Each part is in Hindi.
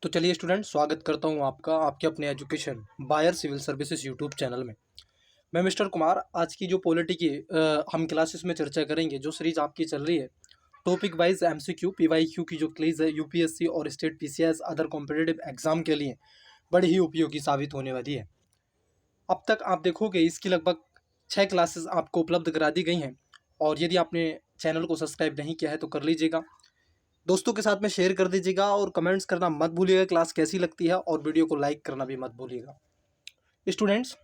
तो चलिए स्टूडेंट, स्वागत करता हूँ आपका आपके अपने एजुकेशन बायर सिविल सर्विसेज यूट्यूब चैनल में। मैं मिस्टर कुमार। आज की जो पॉलिटी की हम क्लासेस में चर्चा करेंगे, जो सीरीज आपकी चल रही है टॉपिक वाइज एमसीक्यू पीवाईक्यू की जो क्लीज है यूपीएससी और state PCS other competitive exam के लिए बड़ी ही उपयोगी साबित होने वाली है। अब तक आप देखोगे इसकी लगभग 6 क्लासेस आपको उपलब्ध करा दी गई हैं, और यदि आपने चैनल को सब्सक्राइब नहीं किया है तो कर लीजिएगा, दोस्तों के साथ में शेयर कर दीजिएगा और कमेंट्स करना मत भूलिएगा क्लास कैसी लगती है, और वीडियो को लाइक करना भी मत भूलिएगा। स्टूडेंट्स,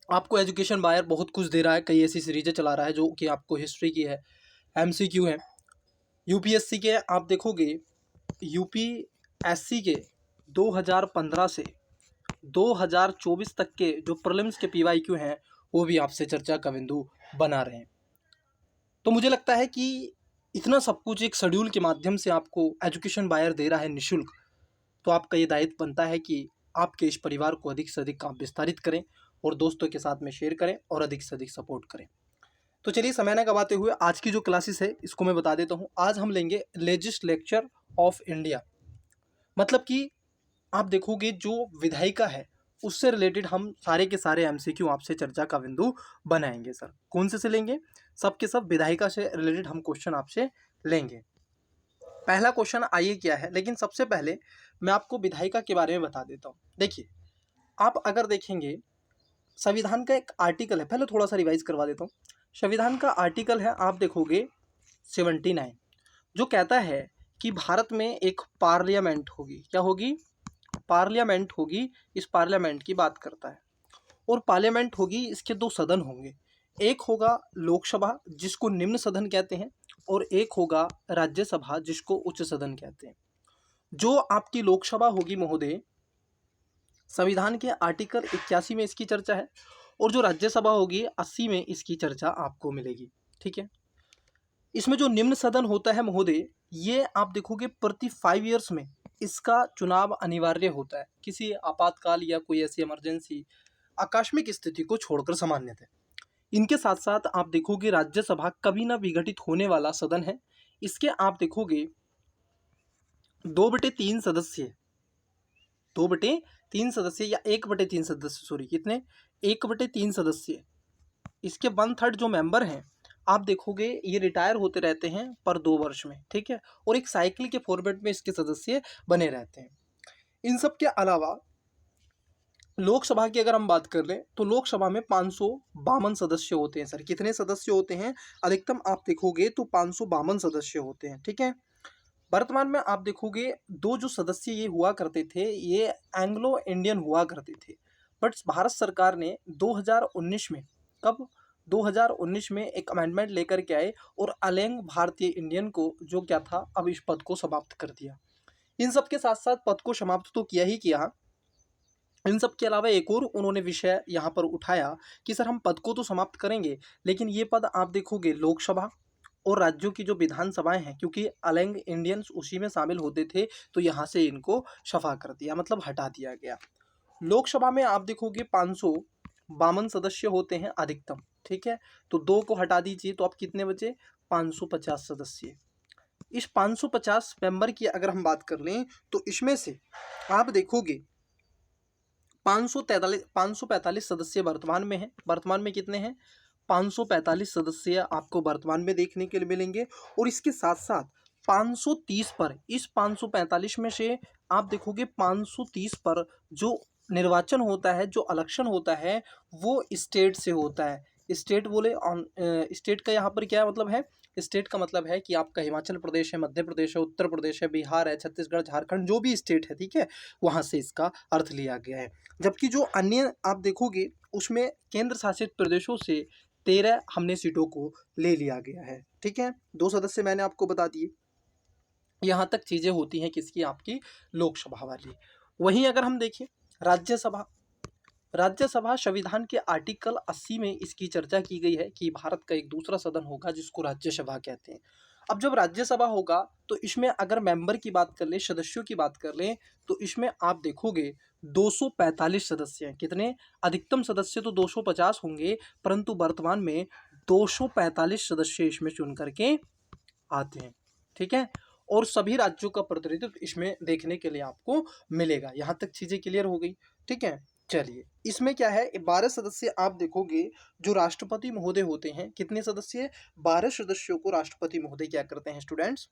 आपको एजुकेशन बायर बहुत कुछ दे रहा है, कई ऐसी सीरीजें चला रहा है जो कि आपको हिस्ट्री की है, एमसीक्यू है, यूपीएससी के। आप देखोगे यूपीएससी के 2015 से 2024 तक के जो प्रीलिम्स के पीवाईक्यू हैं वो भी आपसे चर्चा का बिंदु बना रहे हैं। तो मुझे लगता है कि इतना सब कुछ एक शेड्यूल के माध्यम से आपको एजुकेशन बायर दे रहा है निःशुल्क, तो आपका ये दायित्व बनता है कि आपके इस परिवार को अधिक से अधिक आप विस्तारित करें और दोस्तों के साथ में शेयर करें और अधिक से अधिक सपोर्ट करें। तो चलिए समय न गवाते हुए आज की जो क्लासेस है इसको मैं बता देता हूँ। आज हम लेंगे लेजिस्लेचर ऑफ इंडिया, मतलब कि आप देखोगे जो विधायिका है उससे रिलेटेड हम सारे के सारे एमसीक्यू आपसे चर्चा का बिंदु बनाएंगे। सर कौन से लेंगे? सब के सब विधायिका से रिलेटेड हम क्वेश्चन आपसे लेंगे। पहला क्वेश्चन आइए क्या है, लेकिन सबसे पहले मैं आपको विधायिका के बारे में बता देता हूँ। देखिए, आप अगर देखेंगे संविधान का एक आर्टिकल है, पहले थोड़ा सा रिवाइज करवा देता हूँ। संविधान का आर्टिकल है, आप देखोगे 79, जो कहता है कि भारत में एक पार्लियामेंट होगी। क्या होगी? पार्लियामेंट होगी। इस पार्लियामेंट की बात करता है, और पार्लियामेंट होगी, इसके दो सदन होंगे। एक होगा लोकसभा जिसको निम्न सदन कहते हैं, और एक होगा राज्यसभा जिसको उच्च सदन कहते हैं। जो आपकी लोकसभा होगी महोदय, संविधान के आर्टिकल 81 में इसकी चर्चा है, और जो राज्यसभा होगी 80 में इसकी चर्चा आपको मिलेगी। ठीक है। इसमें जो निम्न सदन होता है महोदय, ये आप देखोगे प्रति 5 ईयर्स में इसका चुनाव अनिवार्य होता है, किसी आपातकाल या कोई ऐसी इमरजेंसी आकस्मिक स्थिति को छोड़कर सामान्यतः। इनके साथ साथ आप देखोगे राज्यसभा कभी ना विघटित होने वाला सदन है। इसके आप देखोगे 2/3 सदस्य, 2/3 सदस्य या 1/3 सदस्य, सॉरी कितने, 1/3 सदस्य। इसके 1/3 जो मेंबर हैं आप देखोगे ये रिटायर होते रहते हैं पर 2 वर्ष में। ठीक है। और एक साइकिल के फॉर्मेट में इसके सदस्य बने रहते हैं। इन सब के अलावा लोकसभा की अगर हम बात कर लें तो लोकसभा में 552 सदस्य होते हैं। सर कितने सदस्य होते हैं? अधिकतम आप देखोगे तो 552 सदस्य होते हैं। ठीक है। वर्तमान में आप देखोगे दो जो सदस्य ये हुआ करते थे, ये एंग्लो इंडियन हुआ करते थे, बट भारत सरकार ने 2019 में, कब, 2019 में एक अमेंडमेंट लेकर के आए और अलैंग भारतीय इंडियन को जो क्या था, अब इस पद को समाप्त कर दिया। इन सब के साथ साथ पद को समाप्त तो किया ही किया, इन सब के अलावा एक और उन्होंने विषय यहाँ पर उठाया कि सर हम पद को तो समाप्त करेंगे, लेकिन ये पद आप देखोगे लोकसभा और राज्यों की जो विधानसभाएं हैं, क्योंकि अलैंग इंडियंस उसी में शामिल होते थे, तो यहाँ से इनको शफा कर दिया, मतलब हटा दिया गया। लोकसभा में आप देखोगे 552 सदस्य होते हैं अधिकतम। ठीक है। तो 2 को हटा दीजिए तो आप कितने बचे? 550 सदस्य। इस 550 मेंबर की अगर हम बात कर लें तो इसमें से आप देखोगे 545 सदस्य वर्तमान में हैं। वर्तमान में कितने हैं? 545 सदस्य आपको वर्तमान में देखने के लिए मिलेंगे। और इसके साथ साथ 530 पर, इस 545 में से आप देखोगे 530 पर जो निर्वाचन होता है, जो इलेक्शन होता है, वो स्टेट से होता है। स्टेट बोले ऑन, स्टेट का यहाँ पर क्या मतलब है? स्टेट का मतलब है कि आपका हिमाचल प्रदेश है, मध्य प्रदेश है, उत्तर प्रदेश है, बिहार है, छत्तीसगढ़, झारखंड, जो भी स्टेट है, ठीक है, वहाँ से इसका अर्थ लिया गया है। जबकि जो अन्य आप देखोगे उसमें केंद्र शासित प्रदेशों से 13 हमने सीटों को ले लिया गया है। ठीक है। 2 सदस्य मैंने आपको बता दिए। यहाँ तक चीज़ें होती हैं किसकी? आपकी लोकसभा वाली। वहीं अगर हम देखें राज्यसभा, राज्यसभा संविधान के आर्टिकल 80 में इसकी चर्चा की गई है कि भारत का एक दूसरा सदन होगा जिसको राज्यसभा कहते हैं। अब जब राज्यसभा होगा तो इसमें अगर मेंबर की बात कर लें, सदस्यों की बात कर लें, तो इसमें आप देखोगे 245 सदस्य हैं। कितने? अधिकतम सदस्य तो 250 होंगे, परंतु वर्तमान में 245 सदस्य इसमें चुन करके आते हैं। ठीक है। और सभी राज्यों का प्रतिनिधित्व इसमें देखने के लिए आपको मिलेगा। यहाँ तक चीजें क्लियर हो गई, ठीक है। चलिए, इसमें क्या है, 12 सदस्य आप देखोगे जो राष्ट्रपति महोदय होते हैं, कितने सदस्य, 12 सदस्यों को राष्ट्रपति महोदय क्या करते हैं स्टूडेंट्स,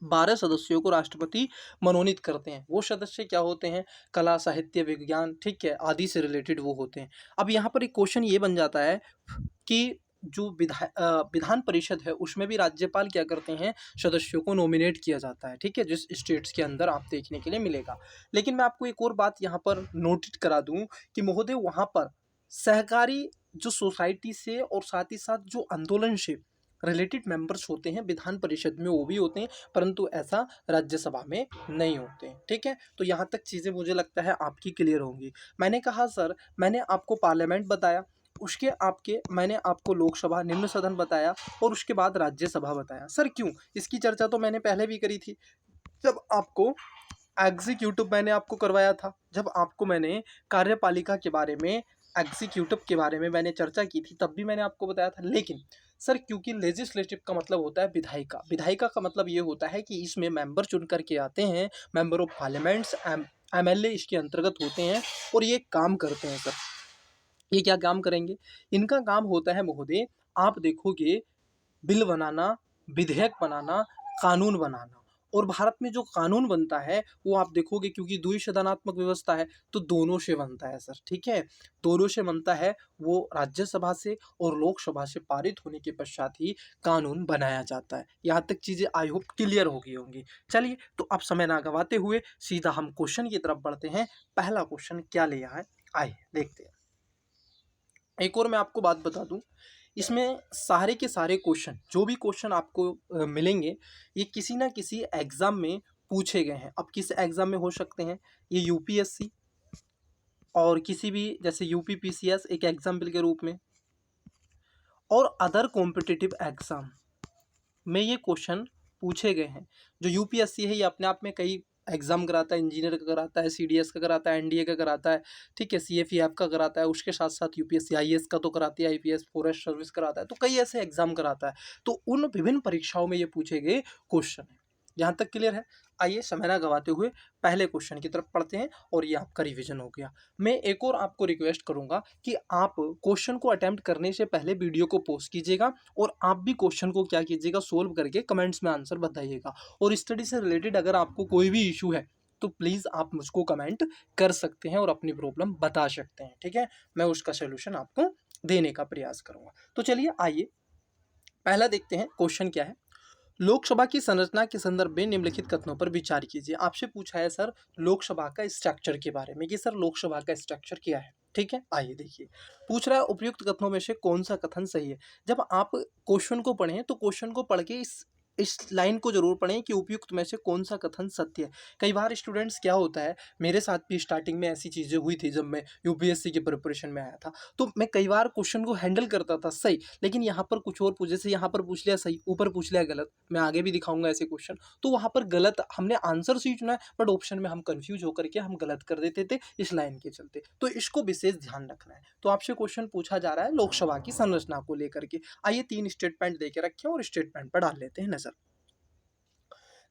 12 सदस्यों को राष्ट्रपति मनोनीत करते हैं। वो सदस्य क्या होते हैं, कला, साहित्य, विज्ञान, ठीक है, आदि से रिलेटेड वो होते हैं। अब यहाँ पर एक क्वेश्चन ये बन जाता है कि जो विधान परिषद है उसमें भी राज्यपाल क्या करते हैं, सदस्यों को नॉमिनेट किया जाता है, ठीक है, जिस स्टेट्स के अंदर आप देखने के लिए मिलेगा। लेकिन मैं आपको एक और बात यहाँ पर नोटिस करा दूं कि महोदय वहाँ पर सहकारी जो सोसाइटी से और साथ ही साथ जो आंदोलन से रिलेटेड मेंबर्स होते हैं विधान परिषद में, वो भी होते हैं, परंतु ऐसा राज्यसभा में नहीं होते हैं, ठीक है। तो यहाँ तक चीज़ें मुझे लगता है आपकी क्लियर होंगी। मैंने कहा सर, मैंने आपको पार्लियामेंट बताया, उसके आपके मैंने आपको लोकसभा निम्न सदन बताया और उसके बाद राज्यसभा बताया। सर क्यों, इसकी चर्चा तो मैंने पहले भी करी थी, जब आपको एग्जीक्यूटिव मैंने आपको करवाया था, जब आपको मैंने कार्यपालिका के बारे में, एग्जीक्यूटिव के बारे में मैंने चर्चा की थी, तब भी मैंने आपको बताया था। लेकिन सर क्योंकि लेजिस्लेटिव का मतलब होता है विधायिका, विधायिका का मतलब ये होता है कि इसमें मेंबर चुन करके आते हैं, मेंबर ऑफ पार्लियामेंट्स, एमएलए इसके अंतर्गत होते हैं और ये काम करते हैं। सर ये क्या काम करेंगे, इनका काम होता है महोदय, आप देखोगे बिल बनाना, विधेयक बनाना, कानून बनाना। और भारत में जो कानून बनता है वो आप देखोगे, क्योंकि द्विसदनात्मक व्यवस्था है तो दोनों से बनता है सर, ठीक है, दोनों से बनता है। वो राज्यसभा से और लोकसभा से पारित होने के पश्चात ही कानून बनाया जाता है। यहाँ तक चीजें आई होप क्लियर हो गई होंगी। चलिए, तो अब समय ना गवाते हुए सीधा हम क्वेश्चन की तरफ बढ़ते हैं। पहला क्वेश्चन क्या ले आए, आइए देखते हैं। एक और मैं आपको बात बता दूं, इसमें सारे के सारे क्वेश्चन, जो भी क्वेश्चन आपको मिलेंगे, ये किसी ना किसी एग्जाम में पूछे गए हैं। अब किस एग्जाम में हो सकते हैं, ये यूपीएससी और किसी भी जैसे यूपीपीसीएस एक एग्जाम्पल के रूप में, और अदर कॉम्पिटिटिव एग्जाम में ये क्वेश्चन पूछे गए हैं। जो यूपीएससी है ये अपने आप में कई एग्जाम कराता है, इंजीनियर का कराता है, सीडीएस का कराता है, एनडीए का कराता है, ठीक है, सीएफईएफ का कराता है, उसके साथ साथ यूपीएससी आईएएस का तो कराती है, आईपीएस फॉरेस्ट सर्विस कराता है, तो कई ऐसे एग्जाम कराता है। तो उन विभिन्न परीक्षाओं में ये पूछे गए क्वेश्चन है। यहाँ तक क्लियर है। आइए समय ना गवाते हुए पहले क्वेश्चन की तरफ पढ़ते हैं और ये आपका रिवीजन हो गया। मैं एक और आपको रिक्वेस्ट करूंगा कि आप क्वेश्चन को अटेम्प्ट करने से पहले वीडियो को पॉज कीजिएगा और आप भी क्वेश्चन को क्या कीजिएगा, सोल्व करके कमेंट्स में आंसर बताइएगा। और स्टडी से रिलेटेड अगर आपको कोई भी इशू है तो प्लीज़ आप मुझको कमेंट कर सकते हैं और अपनी प्रॉब्लम बता सकते हैं, ठीक है, मैं उसका सोल्यूशन आपको देने का प्रयास करूंगा। तो चलिए आइए पहला देखते हैं क्वेश्चन क्या है। लोकसभा की संरचना के संदर्भ में निम्नलिखित कथनों पर विचार कीजिए। आपसे पूछा है सर लोकसभा का स्ट्रक्चर के बारे में कि सर लोकसभा का स्ट्रक्चर क्या है, ठीक है। आइए देखिए, पूछ रहा है उपयुक्त कथनों में से कौन सा कथन सही है। जब आप क्वेश्चन को पढ़ें तो क्वेश्चन को पढ़ के इस लाइन को जरूर पढ़ें कि उपयुक्त में से कौन सा कथन सत्य है। कई बार स्टूडेंट्स क्या होता है, मेरे साथ भी स्टार्टिंग में ऐसी चीज़ें हुई थी जब मैं यूपीएससी की प्रिपरेशन में आया था, तो मैं कई बार क्वेश्चन को हैंडल करता था सही, लेकिन यहाँ पर कुछ और पूछ, जैसे यहाँ पर पूछ लिया सही, ऊपर पूछ लिया गलत, मैं आगे भी दिखाऊंगा ऐसे क्वेश्चन, तो वहाँ पर गलत, हमने आंसर सही चुना है बट ऑप्शन में हम कंफ्यूज होकर के हम गलत कर देते थे इस लाइन के चलते, तो इसको विशेष ध्यान रखना है। तो आपसे क्वेश्चन पूछा जा रहा है लोकसभा की संरचना को लेकर के। आइए 3 स्टेटमेंट दे के रखे और स्टेटमेंट पर डाल लेते हैं नजर।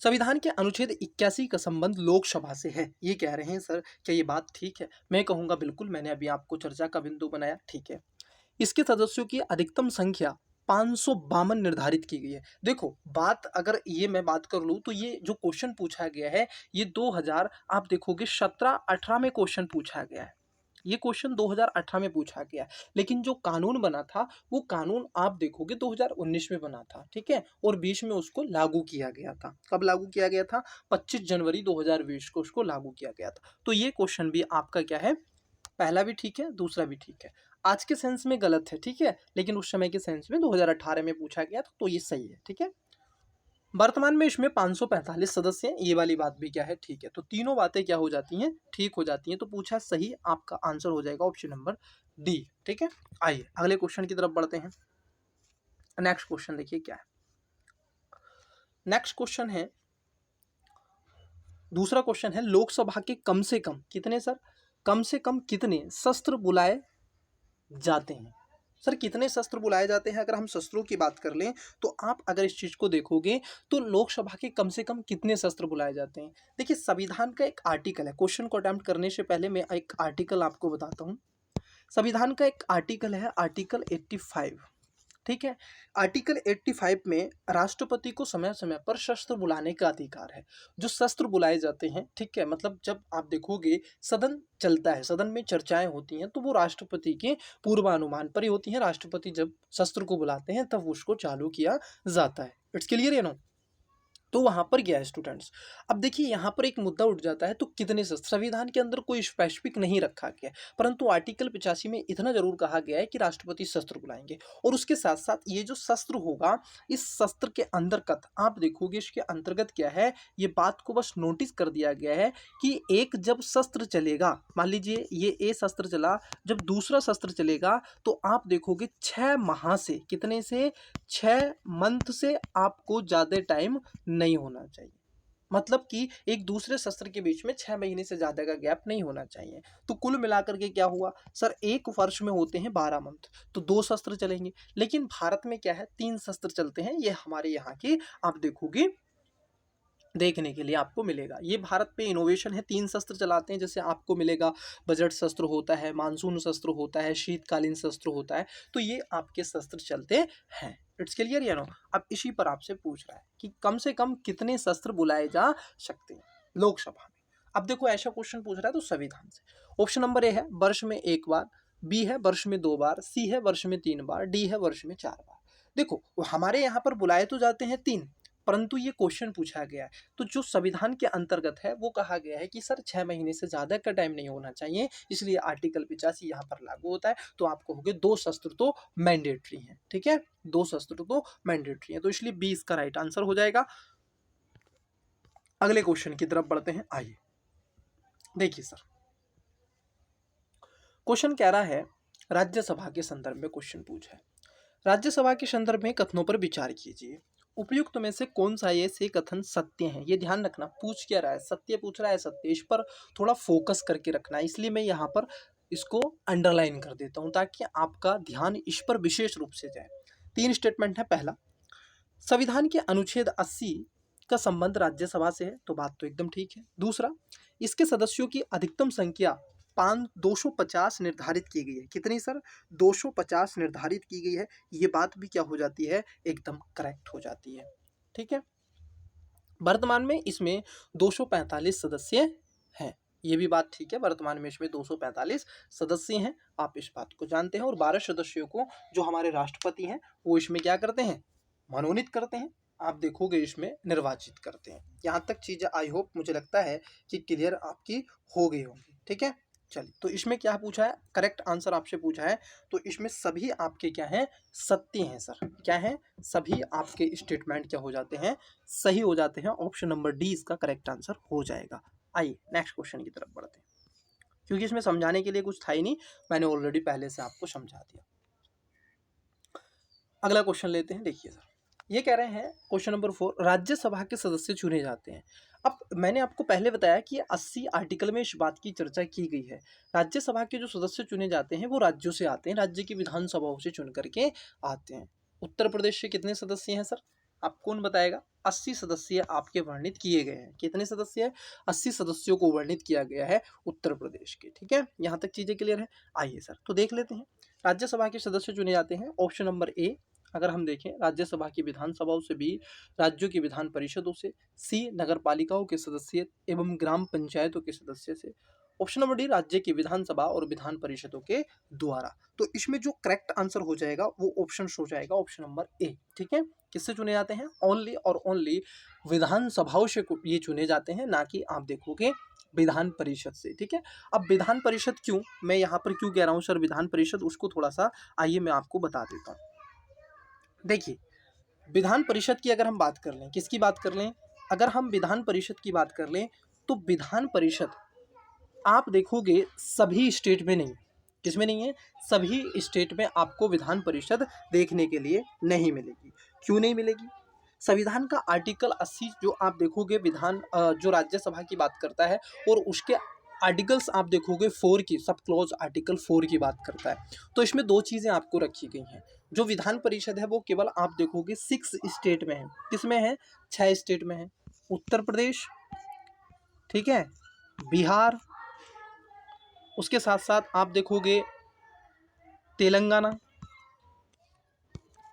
संविधान के अनुच्छेद 81 का संबंध लोकसभा से है, ये कह रहे हैं सर, क्या ये बात ठीक है। मैं कहूंगा बिल्कुल, मैंने अभी आपको चर्चा का बिंदु बनाया, ठीक है। इसके सदस्यों की अधिकतम संख्या 552 निर्धारित की गई है। देखो बात, अगर ये मैं बात कर लूँ तो ये जो क्वेश्चन पूछा गया है ये 2000 आप देखोगे 17-18 में क्वेश्चन पूछा गया है। ये क्वेश्चन 2018 में पूछा गया, लेकिन जो कानून बना था वो कानून आप देखोगे 2019 में बना था, ठीक है, और 20 में उसको लागू किया गया था। कब लागू किया गया था, 25 जनवरी 2020 को उसको लागू किया गया था। तो ये क्वेश्चन भी आपका क्या है, पहला भी ठीक है, दूसरा भी ठीक है। आज के सेंस में गलत है, ठीक है, लेकिन उस समय के सेंस में 2018 में पूछा गया था, तो ये सही है, ठीक है। वर्तमान में इसमें 545 सदस्य हैं, ये वाली बात भी क्या है, ठीक है। तो तीनों बातें क्या हो जाती हैं, ठीक हो जाती हैं। तो पूछा सही, आपका आंसर हो जाएगा ऑप्शन नंबर डी, ठीक है। आइए अगले क्वेश्चन की तरफ बढ़ते हैं। नेक्स्ट क्वेश्चन देखिए क्या है। नेक्स्ट क्वेश्चन है, दूसरा क्वेश्चन है, लोकसभा के कम से कम कितने शस्त्र बुलाए जाते हैं। सर कितने शस्त्र बुलाए जाते हैं? अगर हम शस्त्रों की बात कर लें तो आप अगर इस चीज़ को देखोगे तो लोकसभा के कम से कम कितने शस्त्र बुलाए जाते हैं? देखिए संविधान का एक आर्टिकल है, क्वेश्चन को अटेम्प्ट करने से पहले मैं एक आर्टिकल आपको बताता हूँ। संविधान का एक आर्टिकल है, आर्टिकल 85, ठीक है। आर्टिकल 85 में राष्ट्रपति को समय समय पर शस्त्र बुलाने का अधिकार है। जो शस्त्र बुलाए जाते हैं, ठीक है, मतलब जब आप देखोगे सदन चलता है, सदन में चर्चाएं होती हैं, तो वो राष्ट्रपति के पूर्वानुमान पर ही होती हैं। राष्ट्रपति जब शस्त्र को बुलाते हैं तब उसको चालू किया जाता है। इट्स क्लियर है ना? तो वहां पर गया है स्टूडेंट्स। अब देखिए यहाँ पर एक मुद्दा उठ जाता है, तो कितने शस्त्र? संविधान के अंदर कोई स्पेसिफिक नहीं रखा गया है, परंतु आर्टिकल 85 में इतना जरूर कहा गया है कि राष्ट्रपति शस्त्र बुलाएंगे। और उसके साथ साथ ये जो शस्त्र होगा, इस शस्त्र के अंतर्गत आप देखोगे इसके अंतर्गत क्या है, ये बात को बस नोटिस कर दिया गया है कि एक जब शस्त्र चलेगा, मान लीजिए ये ए शस्त्र चला, जब दूसरा शस्त्र चलेगा तो आप देखोगे 6 माह से, कितने से, 6 मंथ से आपको ज्यादा टाइम नहीं होना चाहिए। मतलब कि एक दूसरे शस्त्र के बीच में 6 महीने से ज्यादा का गैप नहीं होना चाहिए। तो कुल मिलाकर के क्या हुआ सर, एक वर्ष में होते हैं 12 मंथ, तो 2 शस्त्र चलेंगे। लेकिन भारत में क्या है, 3 शस्त्र चलते हैं। ये हमारे यहाँ की आप देखोगे देखने के लिए आपको मिलेगा। ये भारत पे इनोवेशन है, 3 शस्त्र चलाते हैं। जैसे आपको मिलेगा बजट शस्त्र होता है, मानसून शस्त्र होता है, शीतकालीन शस्त्र होता है, तो ये आपके शस्त्र चलते हैं। इट्स क्लियर या नो? अब इसी पर आपसे पूछ रहा है कि कम से कम कितने शस्त्र बुलाए जा सकते हैं लोकसभा में। अब देखो ऐसा क्वेश्चन पूछ रहा है तो संविधान से ऑप्शन नंबर ए है वर्ष में 1 बार, बी है वर्ष में 2 बार, सी है वर्ष में 3 बार, डी है वर्ष में 4 बार। देखो हमारे यहाँ पर बुलाए तो जाते हैं 3, परंतु ये क्वेश्चन पूछा गया है, तो जो संविधान के अंतर्गत है वो कहा गया है कि सर 6 महीने से ज्यादा का टाइम नहीं होना चाहिए, इसलिए आर्टिकल 85 यहाँ पर लागू होता है। तो आप कहोगे 2 शस्त्र तो मैंडेटरी हैं, ठीक है, 2 शस्त्र तो मैंडेटरी हैं, तो इसलिए 20 का राइट आंसर हो जाएगा। अगले क्वेश्चन की तरफ बढ़ते हैं, आइए देखिए सर क्वेश्चन कह रहा है, राज्यसभा के संदर्भ में क्वेश्चन पूछा है। राज्यसभा के संदर्भ में कथनों पर विचार कीजिए, उपयुक्त में से कौन सा ये से कथन सत्य है? ये ध्यान रखना, पूछ क्या रहा है, सत्य पूछ रहा है, सत्य, इस पर थोड़ा फोकस करके रखना है। इसलिए मैं यहाँ पर इसको अंडरलाइन कर देता हूँ ताकि आपका ध्यान इस पर विशेष रूप से जाए। 3 स्टेटमेंट है। पहला, संविधान के अनुच्छेद 80 का संबंध राज्यसभा से है, तो बात तो एकदम ठीक है। दूसरा, इसके सदस्यों की अधिकतम संख्या 250 निर्धारित की गई है। कितनी सर? 250 निर्धारित की गई है। ये बात भी क्या हो जाती है, एकदम करेक्ट हो जाती है, ठीक है। वर्तमान में इसमें 245 सदस्य हैं, ये भी बात ठीक है, वर्तमान में इसमें 245 सदस्य हैं, आप इस बात को जानते हैं। और 12 सदस्यों को जो हमारे राष्ट्रपति हैं वो इसमें क्या करते हैं, मनोनीत करते हैं, आप देखोगे इसमें निर्वाचित करते हैं। यहाँ तक चीजें आई होप मुझे लगता है कि क्लियर आपकी हो गई होंगी, ठीक है। चलिए, तो इसमें क्या पूछा है, करेक्ट आंसर आपसे पूछा है, तो इसमें सभी आपके क्या हैं, सत्य हैं सर। क्या है, सभी आपके स्टेटमेंट क्या हो जाते हैं, सही हो जाते हैं। ऑप्शन नंबर डी इसका करेक्ट आंसर हो जाएगा। आइए नेक्स्ट क्वेश्चन की तरफ बढ़ते हैं, क्योंकि इसमें समझाने के लिए कुछ था ही नहीं, मैंने ऑलरेडी पहले से आपको समझा दिया। अगला क्वेश्चन लेते हैं, देखिए सर ये कह रहे हैं क्वेश्चन नंबर 4, राज्यसभा के सदस्य चुने जाते हैं। अब मैंने आपको पहले बताया कि 80 आर्टिकल में इस बात की चर्चा की गई है। राज्यसभा के जो सदस्य चुने जाते हैं वो राज्यों से आते हैं, राज्य की विधानसभाओं से चुन करके आते हैं। उत्तर प्रदेश से कितने सदस्य हैं सर, आप कौन बताएगा? 80 सदस्य आपके वर्णित किए गए हैं। कितने सदस्य है? 80 सदस्यों को वर्णित किया गया है उत्तर प्रदेश के, ठीक है। यहाँ तक चीजें क्लियर है। आइए सर तो देख लेते हैं, राज्यसभा के सदस्य चुने जाते हैं। ऑप्शन नंबर ए, अगर हम देखें राज्यसभा की विधानसभाओं से, बी राज्यों की विधान परिषदों से, सी नगर पालिकाओं के सदस्य एवं ग्राम पंचायतों के सदस्य से, ऑप्शन नंबर डी राज्य की विधानसभा और विधान परिषदों के द्वारा। तो इसमें जो करेक्ट आंसर हो जाएगा वो ऑप्शन हो जाएगा ऑप्शन नंबर ए, ठीक है। किससे चुने जाते हैं? ओनली और ओनली विधानसभाओं से ये चुने जाते हैं, ना कि आप देखोगे विधान परिषद से, ठीक है। अब विधान परिषद क्यों, मैं यहाँ पर क्यों कह रहा हूँ सर विधान परिषद, उसको थोड़ा सा आइए मैं आपको बता देता हूँ। देखिए विधान परिषद की अगर हम बात कर लें, किसकी बात कर लें, अगर हम विधान परिषद की बात कर लें तो विधान परिषद आप देखोगे सभी स्टेट में नहीं, किसमें नहीं है, सभी स्टेट में आपको विधान परिषद देखने के लिए नहीं मिलेगी। क्यों नहीं मिलेगी? संविधान का आर्टिकल 80 जो आप देखोगे विधान जो राज्यसभा की बात करता है और उसके आर्टिकल्स आप देखोगे 4 की, सब क्लॉज आर्टिकल 4 की बात करता है। तो इसमें 2 चीज़ें आपको रखी गई हैं। जो विधान परिषद है वो केवल आप देखोगे 6 स्टेट में है। किसमें है? 6 स्टेट में है। उत्तर प्रदेश, ठीक है, बिहार, उसके साथ साथ आप देखोगे तेलंगाना,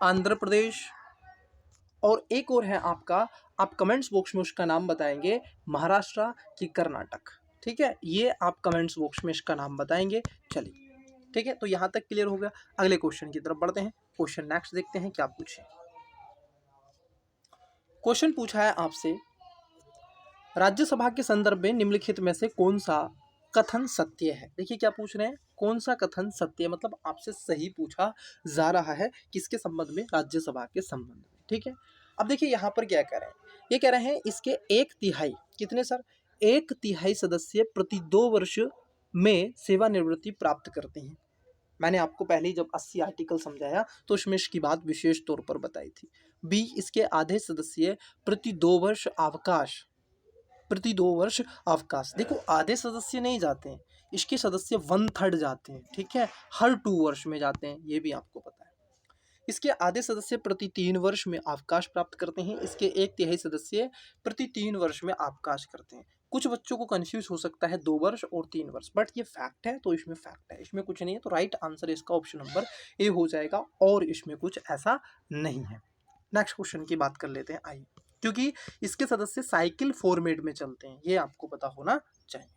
आंध्र प्रदेश, और एक और है आपका, आप कमेंट्स बॉक्स में उसका नाम बताएंगे, महाराष्ट्र की कर्नाटक। ठीक है, ये आप कमेंट्स बॉक्स में इसका नाम बताएंगे। चलिए, ठीक है, तो यहाँ तक क्लियर हो गया। अगले क्वेश्चन की तरफ बढ़ते हैं। क्वेश्चन नेक्स्ट देखते हैं क्या पूछे। क्वेश्चन पूछा है आपसे, राज्यसभा के संदर्भ में निम्नलिखित में से कौन सा कथन सत्य है। देखिए क्या पूछ रहे हैं, कौन सा कथन सत्य है, मतलब आपसे सही पूछा जा रहा है किसके संबंध में? राज्यसभा के संबंध में। ठीक है, अब देखिए यहाँ पर क्या कह रहे हैं, ये कह रहे हैं इसके 1/3, कितने सर? 1/3 सदस्य प्रति 2 वर्ष में सेवानिवृत्ति प्राप्त करते हैं। मैंने आपको पहले ही जब 80 आर्टिकल समझाया तो उसमें इसकी बात विशेष तौर पर बताई थी। बी, इसके आधे सदस्य प्रति 2 वर्ष अवकाश, प्रति 2 वर्ष अवकाश। देखो आधे सदस्य नहीं जाते हैं, इसके सदस्य 1/3 जाते हैं। ठीक है, हर 2 वर्ष में जाते हैं, ये भी आपको पता है। इसके आधे सदस्य प्रति 3 वर्ष में अवकाश प्राप्त करते हैं। इसके 1/3 सदस्य प्रति 3 वर्ष में अवकाश करते हैं। कुछ बच्चों को कंफ्यूज हो सकता है 2 वर्ष और 3 वर्ष, बट ये फैक्ट है, तो इसमें फैक्ट है, इसमें कुछ नहीं है। तो राइट आंसर इसका ऑप्शन नंबर ए हो जाएगा, और इसमें कुछ ऐसा नहीं है। नेक्स्ट क्वेश्चन की बात कर लेते हैं, आइए, क्योंकि इसके सदस्य साइकिल फॉर्मेट में चलते हैं, ये आपको पता होना चाहिए।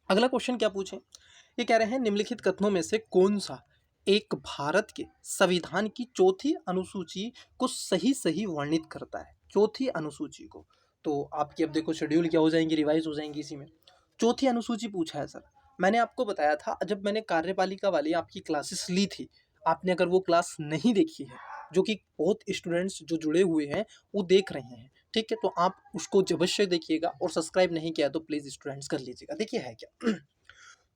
अगला क्वेश्चन क्या पूछे, ये कह रहे हैं निम्नलिखित कथनों में से कौन सा एक भारत के संविधान की 4थी अनुसूची को सही सही वर्णित करता है? 4थी अनुसूची को, तो आपकी अब देखो शेड्यूल क्या हो जाएंगी, रिवाइज हो जाएंगी इसी में। 4थी अनुसूची पूछा है सर। मैंने आपको बताया था जब मैंने कार्यपालिका वाली आपकी क्लासेस ली थी, आपने अगर वो क्लास नहीं देखी है, जो कि बहुत स्टूडेंट्स जो जुड़े हुए हैं वो देख रहे हैं, ठीक है, तो आप उसको अवश्य देखिएगा, और सब्सक्राइब नहीं किया तो प्लीज़ स्टूडेंट्स कर लीजिएगा। देखिए है क्या,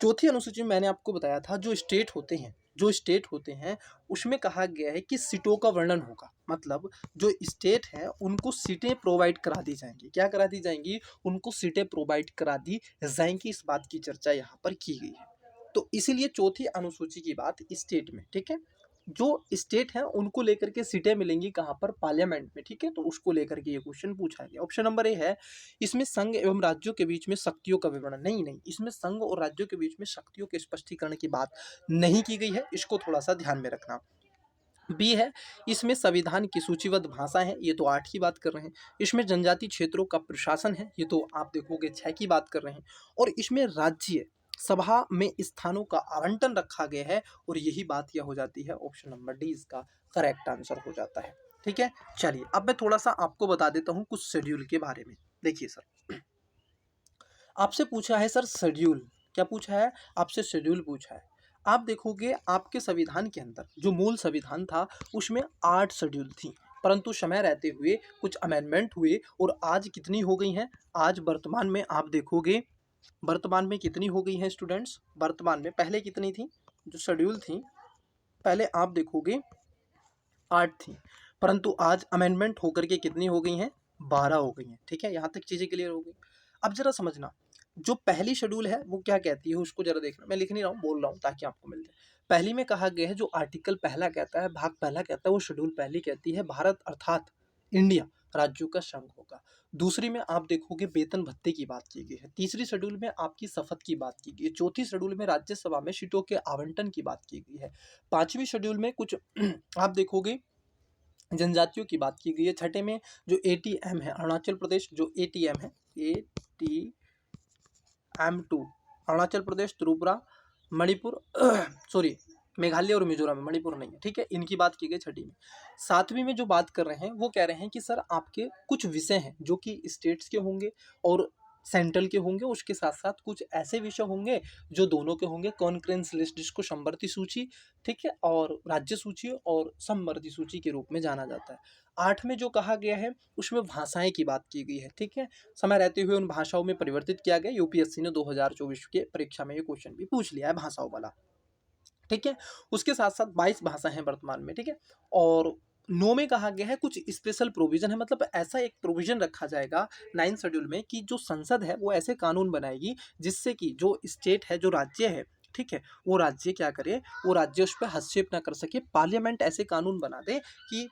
चौथी अनुसूची में मैंने आपको बताया था जो स्टेट होते हैं, जो स्टेट होते हैं उसमें कहा गया है कि सीटों का वर्णन होगा। मतलब जो स्टेट है उनको सीटें प्रोवाइड करा दी जाएंगी। क्या करा दी जाएंगी? उनको सीटें प्रोवाइड करा दी जाएंगी। इस बात की चर्चा यहाँ पर की गई है। तो इसीलिए चौथी अनुसूची की बात स्टेट में, ठीक है, जो स्टेट है उनको लेकर के सीटें मिलेंगी कहाँ पर? पार्लियामेंट में। ठीक है, तो उसको लेकर के ये क्वेश्चन पूछा गया। ऑप्शन नंबर ए है, इसमें संघ एवं राज्यों के बीच में शक्तियों का विवरण। नहीं नहीं, इसमें संघ और राज्यों के बीच में शक्तियों के स्पष्टीकरण की बात नहीं की गई है, इसको थोड़ा सा ध्यान में रखना। बी है, इसमें संविधान की सूचीबद्ध भाषा है, ये तो 8 की बात कर रहे हैं। इसमें जनजातीय क्षेत्रों का प्रशासन है, ये तो आप देखोगे 6 की बात कर रहे हैं। और इसमें राज्य सभा में स्थानों का आवंटन रखा गया है, और यही बात यह हो जाती है। ऑप्शन नंबर डी इसका करेक्ट आंसर हो जाता है। ठीक है, चलिए अब मैं थोड़ा सा आपको बता देता हूँ कुछ शेड्यूल के बारे में। देखिए सर, आपसे पूछा है सर शेड्यूल, क्या पूछा है आपसे? शेड्यूल पूछा है। आप देखोगे आपके संविधान के अंदर जो मूल संविधान था उसमें 8 शेड्यूल थी, परंतु समय रहते हुए कुछ अमेंडमेंट हुए, और आज कितनी हो गई हैं? आज वर्तमान में आप देखोगे, वर्तमान में कितनी हो गई हैं स्टूडेंट्स? वर्तमान में पहले कितनी थी जो शेड्यूल थी? पहले आप देखोगे 8 थी, परंतु आज अमेंडमेंट होकर के कितनी हो गई हैं? 12 हो गई हैं। ठीक है, यहाँ तक चीज़ें क्लियर हो गई। अब जरा समझना, जो पहली शेड्यूल है वो क्या कहती है उसको जरा देखना। मैं लिख नहीं रहा हूँ, बोल रहा हूँ ताकि आपको मिल जाए। पहली में कहा गया है, जो आर्टिकल पहला कहता है, भाग पहला कहता है, वो शेड्यूल पहली कहती है भारत अर्थात इंडिया राज्यों का संघ होगा। दूसरी में आप देखोगे वेतन भत्ते की बात की गई है। तीसरी शेड्यूल में आपकी शपथ की बात की गई है। चौथी शेड्यूल में राज्यसभा में सीटों के आवंटन की बात की गई है। पांचवी शेड्यूल में कुछ आप देखोगे जनजातियों की बात की गई है। छठे में जो एटीएम है, अरुणाचल प्रदेश जो एटीएम है, ATM2, अरुणाचल प्रदेश, त्रिपुरा, मणिपुर सॉरी मेघालय और मिजोरम, मणिपुर नहीं है, ठीक है, इनकी बात की गई छठी में। सातवीं में जो बात कर रहे हैं वो कह रहे हैं कि सर आपके कुछ विषय हैं जो कि स्टेट्स के होंगे और सेंट्रल के होंगे, उसके साथ साथ कुछ ऐसे विषय होंगे जो दोनों के होंगे। कॉन्करेंस लिस्ट जिसको समवर्ती सूची, ठीक है, और राज्य सूची और समवर्ती सूची के रूप में जाना जाता है। 8 में जो कहा गया है उसमें भाषाएं की बात की गई है। ठीक है, समय रहते हुए उन भाषाओं में परिवर्तित किया गया। यूपीएससी ने 2024 के परीक्षा में ये क्वेश्चन भी पूछ लिया है भाषाओं वाला। ठीक है, उसके साथ साथ 22 भाषा हैं वर्तमान में। ठीक है, और 9 में कहा गया है कुछ स्पेशल प्रोविजन है, मतलब ऐसा एक प्रोविजन रखा जाएगा 9 शेड्यूल में कि जो संसद है वो ऐसे कानून बनाएगी जिससे कि जो स्टेट है, जो राज्य है, ठीक है, वो राज्य क्या करे, वो राज्य उस पर हस्तक्षेप ना कर सके। पार्लियामेंट ऐसे कानून बना दे कि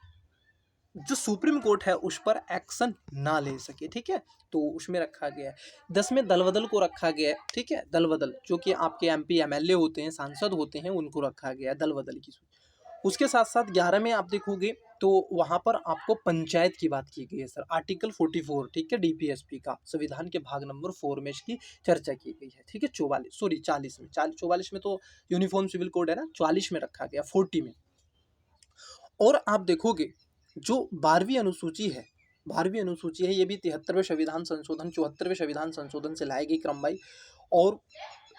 जो सुप्रीम कोर्ट है उस पर एक्शन ना ले सके, ठीक है। तो उसमें रखा गया है। 10 में दल बदल को रखा गया है, ठीक है, दल बदल जो कि आपके एमपी एमएलए होते हैं, सांसद होते हैं, उनको रखा गया है दल बदल की। उसके साथ साथ 11 में आप देखोगे तो वहां पर आपको पंचायत की बात की गई है सर, आर्टिकल 44, ठीक है, डीपीएसपी का संविधान के भाग नंबर 4 में इसकी चर्चा की गई है, ठीक है। 40 में 44 में तो यूनिफॉर्म सिविल कोड है ना, 44 में रखा गया, 40 में। और आप देखोगे जो 12वीं अनुसूची है, 12वीं अनुसूची है, ये भी 73वें संविधान संशोधन 74वें संविधान संशोधन से लाई गई क्रमवाई, और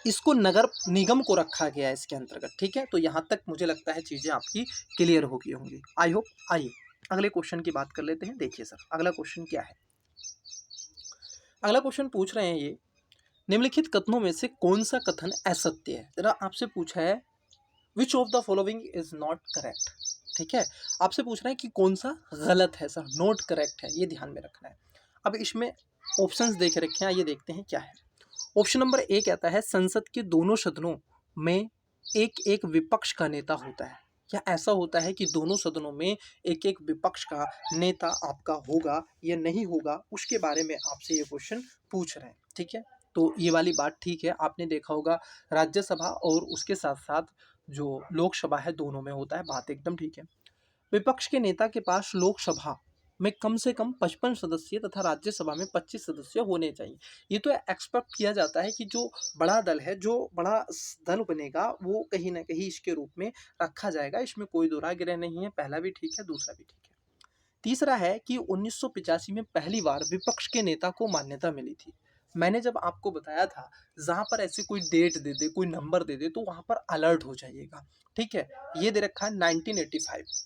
इसको नगर निगम को रखा गया है इसके अंतर्गत, ठीक है। तो यहाँ तक मुझे लगता है चीज़ें आपकी क्लियर हो गई होंगी, आई होप। आइए अगले क्वेश्चन की बात कर लेते हैं। देखिए सर अगला क्वेश्चन क्या है। अगला क्वेश्चन पूछ रहे हैं ये, निम्नलिखित कथनों में से कौन सा कथन असत्य है। जरा आपसे पूछा है which of the following is not correct, ठीक है, आपसे पूछ रहे हैं कि कौन सा गलत है सर, नॉट करेक्ट है, ये ध्यान में रखना है। अब इसमें ऑप्शंस देख रखे हैं, ये देखते हैं क्या है। ऑप्शन नंबर ए कहता है संसद के दोनों सदनों में एक एक विपक्ष का नेता होता है, या ऐसा होता है कि दोनों सदनों में एक एक विपक्ष का नेता आपका होगा या नहीं होगा, उसके बारे में आपसे ये क्वेश्चन पूछ रहे हैं, ठीक है। तो ये वाली बात ठीक है, आपने देखा होगा राज्यसभा और उसके साथ साथ जो लोकसभा है दोनों में होता है, बात एकदम ठीक है। विपक्ष के नेता के पास लोकसभा में कम से कम 55 सदस्य तथा राज्यसभा में 25 सदस्य होने चाहिए। ये तो एक्सपेक्ट किया जाता है कि जो बड़ा दल है, जो बड़ा दल बनेगा, वो कहीं ना कहीं इसके रूप में रखा जाएगा, इसमें कोई दो राय गिरह नहीं है। पहला भी ठीक है, दूसरा भी ठीक है। तीसरा है कि 1985 में पहली बार विपक्ष के नेता को मान्यता मिली थी। मैंने जब आपको बताया था जहां पर ऐसी कोई डेट दे दे, कोई नंबर दे दे, तो वहां पर अलर्ट हो जाइएगा, ठीक है। ये दे रखा है 1985।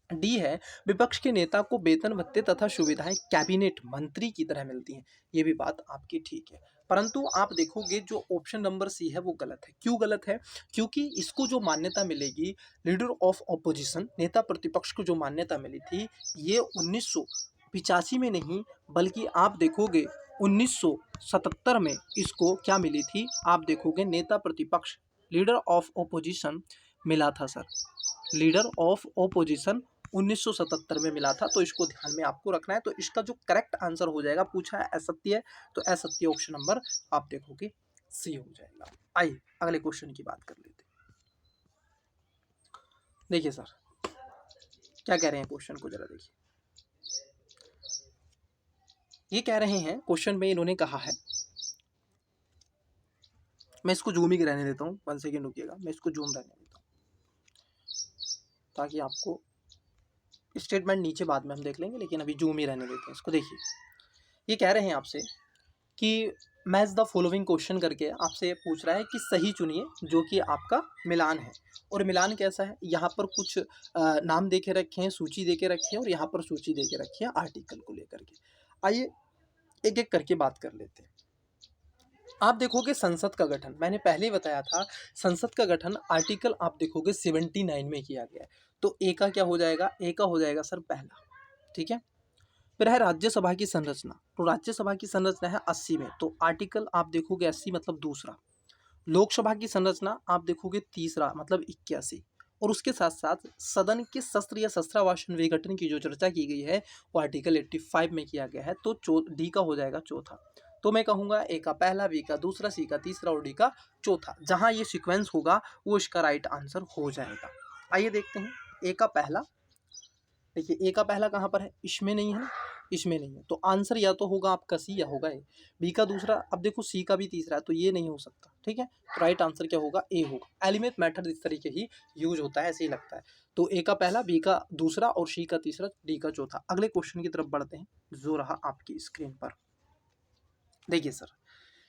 डी है विपक्ष के नेता को वेतन भत्ते तथा सुविधाएं कैबिनेट मंत्री की तरह मिलती हैं। ये भी बात आपकी ठीक है, परंतु आप देखोगे जो ऑप्शन नंबर सी है वो गलत है। क्यों गलत है? क्योंकि इसको जो मान्यता मिलेगी लीडर ऑफ ऑपोजिशन, नेता प्रतिपक्ष को जो मान्यता मिली थी, ये 1985 में नहीं बल्कि आप देखोगे 1977 में इसको क्या मिली थी, आप देखोगे नेता प्रतिपक्ष लीडर ऑफ ऑपोजिशन मिला था सर, लीडर ऑफ ऑपोजिशन 1977 में मिला था। तो इसको ध्यान में आपको रखना है। तो इसका जो करेक्ट आंसर हो जाएगा, पूछा है असत्य है, तो असत्य ऑप्शन नंबर आप देखोगे सी हो जाएगा। आइए अगले क्वेश्चन की बात कर लेते हैं। देखिए सर क्या कह रहे हैं, क्वेश्चन को जरा देखिए। ये कह रहे हैं क्वेश्चन में इन्होंने कहा है, मैं इसको जूम ही रहने देता हूँ, 1 सेकेंड रुकिएगा, मैं इसको जूम रहने देता हूँ ताकि आपको स्टेटमेंट नीचे बाद में हम देख लेंगे, लेकिन अभी जूम ही रहने देते हैं इसको। देखिए ये कह रहे हैं आपसे कि मैच द फॉलोइंग क्वेश्चन करके आपसे पूछ रहा है कि सही चुनिए जो कि आपका मिलान है। और मिलान कैसा है, यहाँ पर कुछ नाम दे के रखे हैं, सूची दे के रखी है, और यहाँ पर सूची दे के रखी है आर्टिकल को लेकर के। आइए एक एक करके बात कर लेते हैं। आप देखोगे संसद का गठन, मैंने पहले ही बताया था, संसद का गठन आर्टिकल आप देखोगे 79 में किया गया है। तो ए का क्या हो जाएगा, ए का हो जाएगा सर पहला, ठीक है। फिर है राज्यसभा की संरचना, तो राज्यसभा की संरचना है 80 में, तो आर्टिकल आप देखोगे 80 मतलब दूसरा। लोकसभा की संरचना आप देखोगे तीसरा मतलब 81, और उसके साथ साथ सदन के शस्त्र या शस्त्रावासन विघटन की जो चर्चा की गई है वो आर्टिकल 85 में किया गया है। तो डी का हो जाएगा चौथा। तो मैं कहूँगा ए का पहला, बी का दूसरा, सी का तीसरा और डी का चौथा। जहाँ ये सीक्वेंस होगा वो इसका राइट आंसर हो जाएगा। आइए देखते हैं ए का पहला। देखिए ए का पहला कहाँ पर है, इसमें नहीं है ना, इसमें नहीं है, तो आंसर या तो होगा आपका सी या होगा ए। बी का दूसरा, अब देखो सी का भी तीसरा है, तो ये नहीं हो सकता, ठीक है। तो राइट आंसर क्या होगा, ए होगा। एलिमेंट मेथड इस तरीके ही यूज होता है, ऐसे ही लगता है। तो ए का पहला, बी का दूसरा और सी का तीसरा, डी का चौथा। अगले क्वेश्चन की तरफ बढ़ते हैं जो रहा आपकी स्क्रीन पर। देखिए सर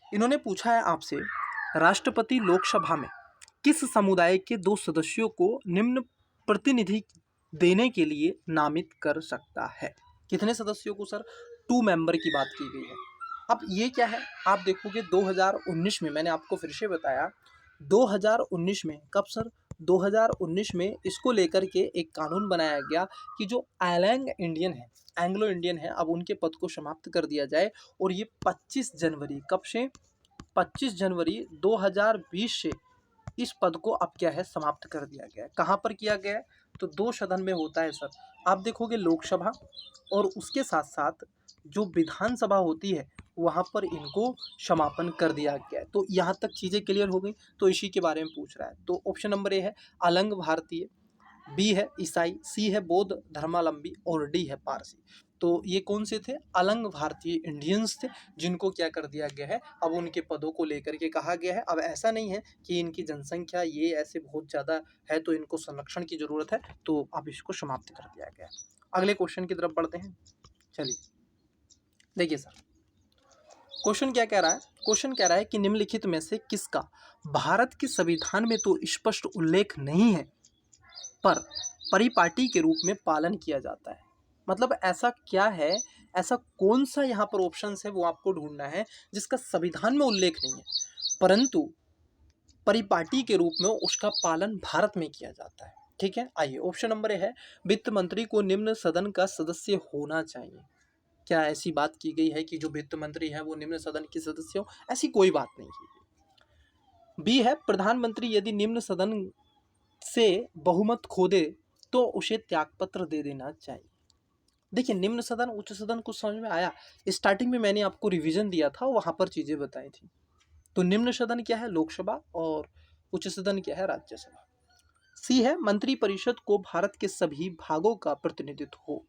इन्होंने पूछा है आपसे, राष्ट्रपति लोकसभा में किस समुदाय के 2 सदस्यों को निम्न प्रतिनिधि देने के लिए नामित कर सकता है। कितने सदस्यों को सर, 2 मेंबर की बात की गई है। अब ये क्या है, आप देखोगे 2019 में, मैंने आपको फिर से बताया 2019 में, कब सर, 2019 में इसको लेकर के एक कानून बनाया गया कि जो एंग्लो इंडियन है, अब उनके पद को समाप्त कर दिया जाए। और ये 25 जनवरी, कब से? 25 जनवरी 2020 से इस पद को अब क्या है, समाप्त कर दिया गया है। कहाँ पर किया गया है? तो 2 सदन में होता है सर। आप देखोगे लोकसभा और उसके साथ साथ जो विधानसभा होती है वहाँ पर इनको समापन कर दिया गया है। तो यहाँ तक चीज़ें क्लियर हो गई। तो इसी के बारे में पूछ रहा है। तो ऑप्शन नंबर ए है अलंग भारतीय, बी है ईसाई, सी है बौद्ध धर्मावलंबी और डी है पारसी। तो ये कौन से थे? अलंग भारतीय इंडियंस थे, जिनको क्या कर दिया गया है, अब उनके पदों को लेकर के कहा गया है। अब ऐसा नहीं है कि इनकी जनसंख्या ये ऐसे बहुत ज़्यादा है तो इनको संरक्षण की ज़रूरत है, तो अब इसको समाप्त कर दिया गया है। अगले क्वेश्चन की तरफ बढ़ते हैं। चलिए देखिए सर, क्वेश्चन क्या कह रहा है? क्वेश्चन कह रहा है कि निम्नलिखित में से किसका भारत के संविधान में तो स्पष्ट उल्लेख नहीं है पर परिपाटी के रूप में पालन किया जाता है। मतलब ऐसा क्या है, ऐसा कौन सा यहाँ पर ऑप्शन है वो आपको ढूंढना है जिसका संविधान में उल्लेख नहीं है परंतु परिपाटी के रूप में उसका पालन भारत में किया जाता है। ठीक है, आइए ऑप्शन नंबर ए है वित्त मंत्री को निम्न सदन का सदस्य होना चाहिए। क्या ऐसी बात की गई है कि जो वित्त मंत्री है वो निम्न सदन के सदस्य हो? ऐसी कोई बात नहीं है। बी है प्रधानमंत्री यदि निम्न सदन से बहुमत खो दे तो उसे त्यागपत्र दे देना चाहिए। देखिए निम्न सदन उच्च सदन कुछ समझ में आया? स्टार्टिंग में मैंने आपको रिवीजन दिया था, वहां पर चीजें बताई थी। तो निम्न सदन क्या है? लोकसभा। और उच्च सदन क्या है? राज्यसभा। सी है मंत्रिपरिषद को भारत के सभी भागों का प्रतिनिधित्व हो।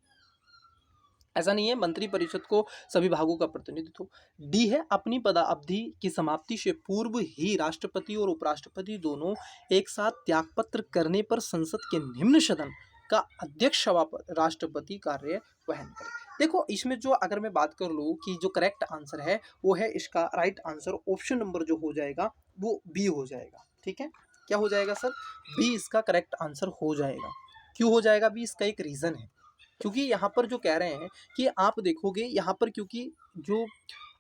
ऐसा नहीं है मंत्री परिषद को सभी भागों का प्रतिनिधित्व हो। डी है अपनी पदावधि की समाप्ति से पूर्व ही राष्ट्रपति और उपराष्ट्रपति दोनों एक साथ त्यागपत्र करने पर संसद के निम्न सदन का अध्यक्ष राष्ट्रपति कार्य वहन करे। देखो इसमें जो अगर मैं बात कर लूँ कि जो करेक्ट आंसर है वो है, इसका राइट आंसर ऑप्शन नंबर जो हो जाएगा वो बी हो जाएगा। ठीक है, क्या हो जाएगा सर? बी इसका करेक्ट आंसर हो जाएगा। क्यों हो जाएगा बी? इसका एक रीज़न है, क्योंकि यहाँ पर जो कह रहे हैं कि आप देखोगे यहाँ पर, क्योंकि जो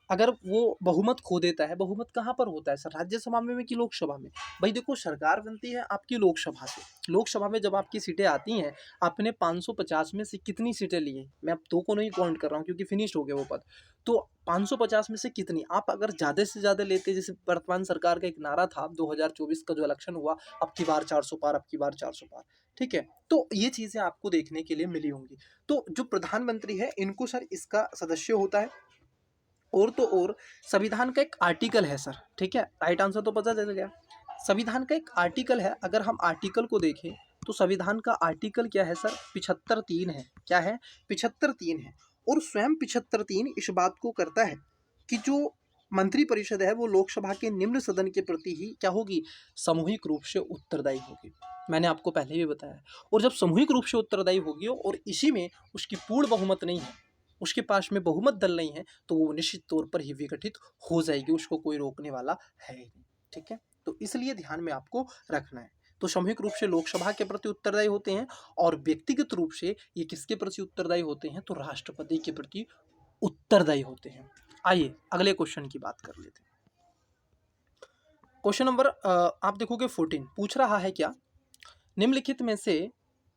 अगर वो बहुमत खो देता है, बहुमत कहाँ पर होता है सर? राज्यसभा में कि लोकसभा में? भाई देखो सरकार बनती है आपकी लोकसभा से। लोकसभा में जब आपकी सीटें आती हैं, आपने 550 में से कितनी सीटें ली हैं? मैं अब 2 को नहीं काउंट कर रहा हूँ क्योंकि फिनिश्ड हो गया वो पद। तो 550 में से कितनी आप अगर ज़्यादा से ज़्यादा लेते, जैसे वर्तमान सरकार का एक नारा था 2024 का जो इलेक्शन हुआ, अब की बार 400 पार, अब की बार 400 पार। ठीक है, तो ये चीज़ें आपको देखने के लिए मिली होंगी। तो जो प्रधानमंत्री है इनको सर इसका सदस्य होता है। और तो और संविधान का एक आर्टिकल है सर। ठीक है, राइट आंसर तो पता चल गया। संविधान का एक आर्टिकल है, अगर हम आर्टिकल को देखें तो संविधान का आर्टिकल क्या है सर? 75(3) है। क्या है? 75(3) है। और स्वयं 75(3) इस बात को करता है कि जो मंत्रिपरिषद है वो लोकसभा के निम्न सदन के प्रति ही क्या होगी? सामूहिक रूप से उत्तरदायी होगी। मैंने आपको पहले भी बताया। और जब सामूहिक रूप से उत्तरदायी होगी और इसी में उसकी पूर्ण बहुमत नहीं है, उसके पास में बहुमत दल नहीं है, तो वो निश्चित तौर पर ही विघटित हो जाएगी, उसको कोई रोकने वाला है ही नहीं। ठीक है, तो इसलिए ध्यान में आपको रखना है। तो सामूहिक रूप से लोकसभा के प्रति उत्तरदायी होते हैं और व्यक्तिगत रूप से ये किसके प्रति उत्तरदायी होते हैं? तो राष्ट्रपति के प्रति उत्तरदायी होते हैं। आइए अगले क्वेश्चन की बात कर लेते हैं। क्वेश्चन नंबर आप देखोगे 14 पूछ रहा है क्या? निम्नलिखित में से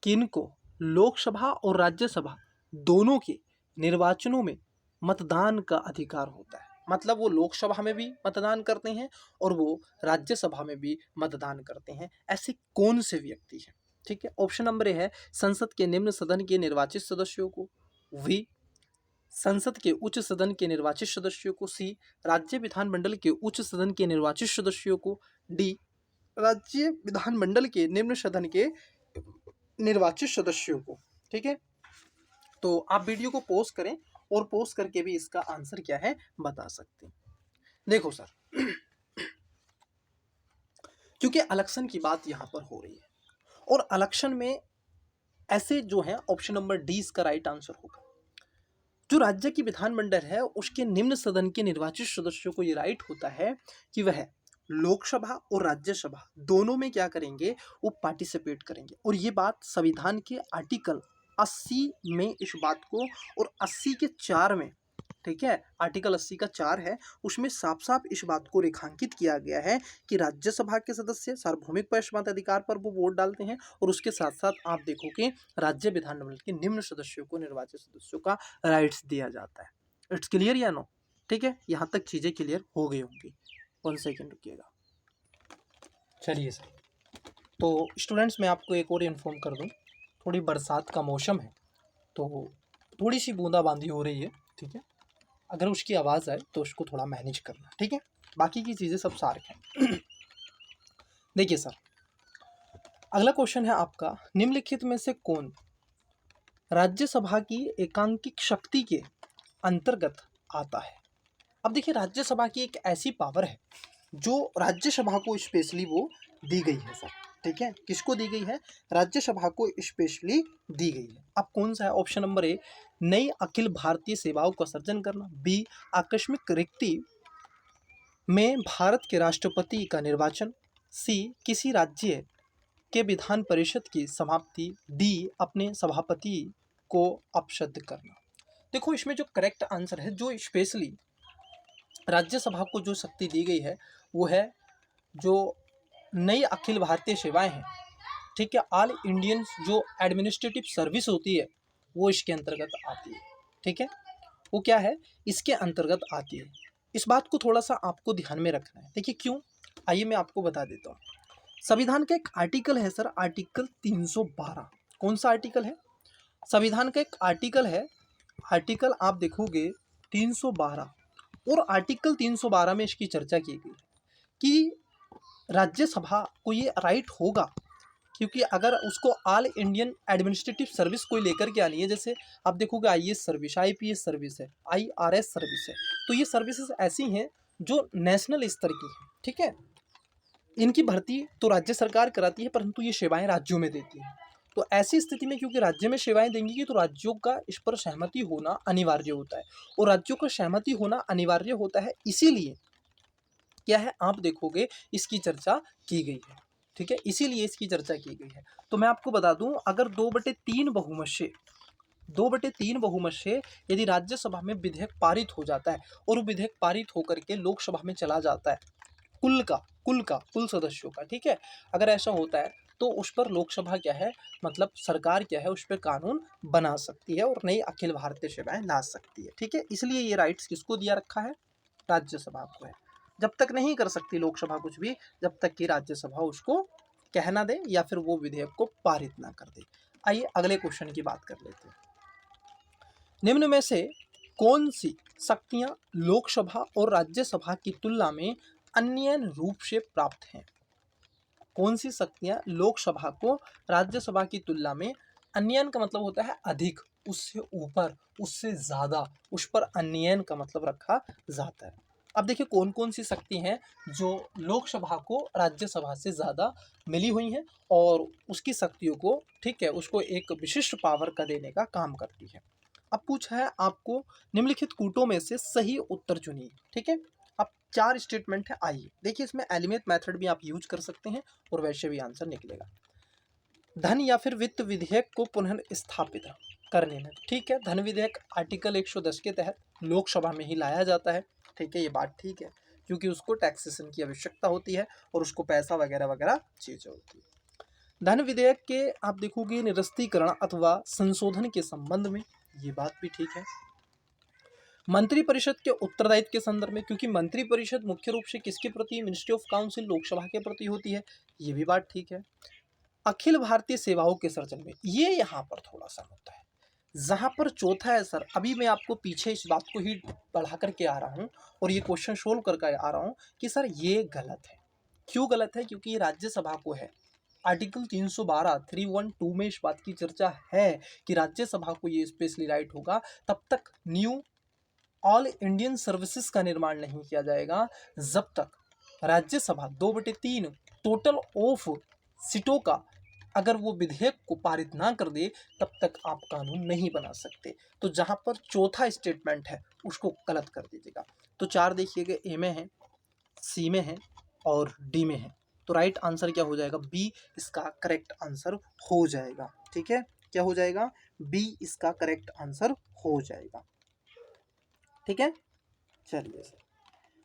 किनको लोकसभा और राज्यसभा दोनों के निर्वाचनों में मतदान का अधिकार होता है? मतलब वो लोकसभा में भी मतदान करते हैं और वो राज्यसभा में भी मतदान करते हैं। ऐसे कौन से व्यक्ति हैं? ठीक है, ऑप्शन नंबर ए है संसद के निम्न सदन के निर्वाचित सदस्यों को, वी संसद के उच्च सदन के निर्वाचित सदस्यों को, सी राज्य विधानमंडल के उच्च सदन के निर्वाचित सदस्यों को, डी राज्य विधानमंडल के निम्न सदन के निर्वाचित सदस्यों को। ठीक है, तो आप वीडियो को पॉज करें और पॉज करके भी इसका आंसर क्या है बता सकते हैं। देखो सर क्योंकि इलेक्शन की बात यहां पर हो रही है और इलेक्शन में ऐसे जो है ऑप्शन नंबर डी इसका राइट आंसर होगा। जो राज्य की विधानमंडल है उसके निम्न सदन के निर्वाचित सदस्यों को ये राइट होता है कि वह लोकसभा और राज्यसभा दोनों में क्या करेंगे? वो पार्टिसिपेट करेंगे। और ये बात संविधान के आर्टिकल 80 में इस बात को और 80 के 4 में ठीक है, आर्टिकल 80 का 4 है, उसमें साफ साफ इस बात को रेखांकित किया गया है कि राज्यसभा के सदस्य सार्वभौमिक पक्षपात अधिकार पर वो वोट डालते हैं, और उसके साथ साथ आप देखोगे राज्य विधानमंडल के निम्न सदस्यों को निर्वाचित सदस्यों का राइट्स दिया जाता है। इट्स क्लियर या नो? ठीक है, यहाँ तक चीज़ें क्लियर हो गई होंगी। 1 सेकेंड रुकिएगा। चलिए सर, तो स्टूडेंट्स मैं आपको एक और इन्फॉर्म कर दूँ, थोड़ी बरसात का मौसम है तो थोड़ी सी बूंदाबांदी हो रही है, ठीक है, अगर उसकी आवाज़ आए तो उसको थोड़ा मैनेज करना, ठीक है, बाकी की चीज़ें सब सार्क हैं। देखिए सर, अगला क्वेश्चन है आपका, निम्नलिखित में से कौन राज्यसभा की एकांकिक शक्ति के अंतर्गत आता है? अब देखिए, राज्यसभा की एक ऐसी पावर है जो राज्यसभा को स्पेशली वो दी गई है सर, ठीक है, किसको दी गई है? राज्यसभा को स्पेशली दी गई है। अब कौन सा है? ऑप्शन नंबर ए, नई अखिल भारतीय सेवाओं का सर्जन करना, बी, आकस्मिक रिक्ति में भारत के राष्ट्रपति का निर्वाचन, सी, किसी राज्य के विधान परिषद की समाप्ति, डी, अपने सभापति को अपशब्द करना। देखो, इसमें जो करेक्ट आंसर है, जो स्पेशली राज्यसभा को जो शक्ति दी गई है वो है जो नई अखिल भारतीय सेवाएं हैं, ठीक है, ऑल इंडियन जो एडमिनिस्ट्रेटिव सर्विस होती है वो इसके अंतर्गत आती है, ठीक है, वो क्या है, इसके अंतर्गत आती है। इस बात को थोड़ा सा आपको ध्यान में रखना है। देखिए क्यों, आइए मैं आपको बता देता हूँ। संविधान का एक आर्टिकल है सर, आर्टिकल 312। कौन सा आर्टिकल है? संविधान का एक आर्टिकल है, आर्टिकल आप देखोगे 312, और आर्टिकल 312 में इसकी चर्चा की गई है कि राज्यसभा को ये राइट होगा, क्योंकि अगर उसको ऑल इंडियन एडमिनिस्ट्रेटिव सर्विस कोई लेकर के आनी है, जैसे आप देखोगे आईएएस सर्विस, आईपीएस सर्विस है, आईआरएस सर्विस है, तो ये सर्विसेज ऐसी हैं जो नेशनल स्तर की हैं, ठीक है, इनकी भर्ती तो राज्य सरकार कराती है, परंतु ये सेवाएं राज्यों में देती है। तो ऐसी स्थिति में क्योंकि राज्य में सेवाएं देंगी तो राज्यों का इस पर सहमति होना अनिवार्य होता है, और राज्यों का सहमति होना अनिवार्य होता है, इसीलिए क्या है, आप देखोगे इसकी चर्चा की गई है, ठीक है, इसीलिए इसकी चर्चा की गई है। तो मैं आपको बता दूं, अगर 2/3 बहुमत से यदि राज्यसभा में विधेयक पारित हो जाता है और वो विधेयक पारित होकर के लोकसभा में चला जाता है, कुल सदस्यों का, ठीक है, अगर ऐसा होता है तो उस पर लोकसभा क्या है, मतलब सरकार क्या है, उस पर कानून बना सकती है और नई अखिल भारतीय सेवाएं ला सकती है, ठीक है, इसलिए ये राइट्स किसको दिया रखा है? राज्यसभा को है। जब तक नहीं कर सकती लोकसभा कुछ भी, जब तक कि राज्यसभा उसको कहना दे या फिर वो विधेयक को पारित ना कर दे। आइए अगले क्वेश्चन की बात कर लेते हैं। निम्न में से कौन सी शक्तियां लोकसभा और राज्यसभा की तुलना में अन्य रूप से प्राप्त हैं? कौन सी शक्तियां लोकसभा को राज्यसभा की तुलना में, अन्यन का मतलब होता है अधिक, उससे ऊपर, उससे ज्यादा, उस पर अन्यन का मतलब रखा जाता है। अब देखिए कौन कौन सी शक्ति हैं जो लोकसभा को राज्यसभा से ज़्यादा मिली हुई हैं और उसकी शक्तियों को, ठीक है, उसको एक विशिष्ट पावर का देने का काम करती है। अब पूछा है आपको, निम्नलिखित कूटों में से सही उत्तर चुनिए, ठीक है। अब 4 स्टेटमेंट है, आइए देखिए, इसमें एलिमेंट मेथड भी आप यूज कर सकते हैं और वैसे भी आंसर निकलेगा। धन या फिर वित्त विधेयक को पुनः स्थापित करने में, ठीक है, धन विधेयक आर्टिकल 110 के तहत लोकसभा में ही लाया जाता है, ठीक है, ये बात ठीक है, क्योंकि उसको टैक्सेशन की आवश्यकता होती है और उसको पैसा वगैरह वगैरह चीज़ें होती है। धन विधेयक के आप देखोगे निरस्तीकरण अथवा संशोधन के संबंध में, ये बात भी ठीक है। मंत्रिपरिषद के उत्तरदायित्व के संदर्भ में, क्योंकि मंत्रिपरिषद मुख्य रूप से किसके प्रति, मिनिस्ट्री ऑफ काउंसिल, लोकसभा के प्रति होती है, ये भी बात ठीक है। अखिल भारतीय सेवाओं के सर्जन में, ये यहाँ पर थोड़ा सा होता है, जहाँ पर चौथा है सर, अभी मैं आपको पीछे इस बात को ही बढ़ा करके आ रहा हूँ और ये क्वेश्चन सोल्व करके आ रहा हूँ कि सर ये गलत है। क्यों गलत है? क्योंकि ये राज्यसभा को है, आर्टिकल 312 में इस बात की चर्चा है कि राज्यसभा को ये स्पेशली राइट होगा, तब तक न्यू ऑल इंडियन सर्विसेज का निर्माण नहीं किया जाएगा जब तक राज्यसभा 2/3 टोटल ऑफ सीटों का अगर वो विधेयक को पारित ना कर दे, तब तक आप कानून नहीं बना सकते। तो जहां पर चौथा स्टेटमेंट है उसको गलत कर दीजिएगा। तो 4 देखिएगा, ए में है, सी में है और डी में है। तो राइट आंसर क्या हो जाएगा? बी इसका करेक्ट आंसर हो जाएगा, ठीक है, क्या हो जाएगा? बी इसका करेक्ट आंसर हो जाएगा, ठीक है। चलिए सर,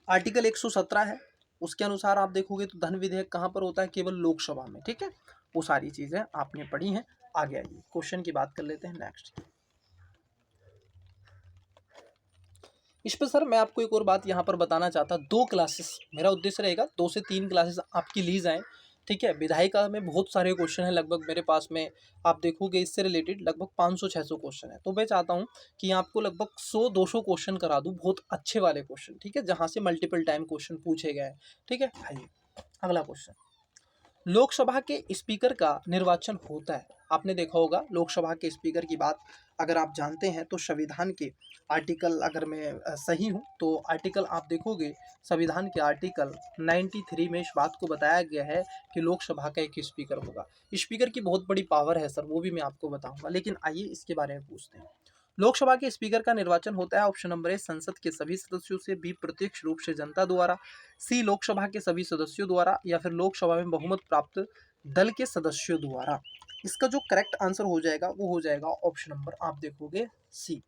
आर्टिकल 117 है, उसके अनुसार आप देखोगे तो धन विधेयक कहाँ पर होता है, केवल लोकसभा में, ठीक है। वो सारी चीजें आपने पढ़ी हैं। आगे आइए क्वेश्चन की बात कर लेते हैं नेक्स्ट। इस पर सर मैं आपको एक और बात यहाँ पर बताना चाहता, 2 क्लासेस मेरा उद्देश्य रहेगा, 2 से 3 क्लासेस आपकी ली जाएँ, ठीक है। विधायिका में बहुत सारे क्वेश्चन हैं, लगभग मेरे पास में आप देखोगे इससे रिलेटेड लगभग 500-600 क्वेश्चन है। तो मैं चाहता हूँ कि आपको लगभग 100-200 क्वेश्चन करा दूँ, बहुत अच्छे वाले क्वेश्चन, ठीक है, जहाँ से मल्टीपल टाइम क्वेश्चन पूछे गए हैं, ठीक है। आइए अगला क्वेश्चन, लोकसभा के स्पीकर का निर्वाचन होता है। आपने देखा होगा लोकसभा के स्पीकर की बात अगर आप जानते हैं तो संविधान के आर्टिकल, अगर मैं सही हूं तो आर्टिकल आप देखोगे, संविधान के आर्टिकल 93 में इस बात को बताया गया है कि लोकसभा का एक स्पीकर होगा। स्पीकर की बहुत बड़ी पावर है सर, वो भी मैं आपको बताऊंगा, लेकिन आइए इसके बारे में पूछते हैं। लोकसभा के स्पीकर का निर्वाचन होता है, ऑप्शन नंबर ए संसद के सभी सदस्यों से, बी प्रत्यक्ष रूप से जनता द्वारा, सी लोकसभा के सभी सदस्यों द्वारा, या फिर लोकसभा में बहुमत प्राप्त दल के सदस्यों द्वारा। इसका जो करेक्ट आंसर हो जाएगा वो हो जाएगा ऑप्शन नंबर आप देखोगे सी,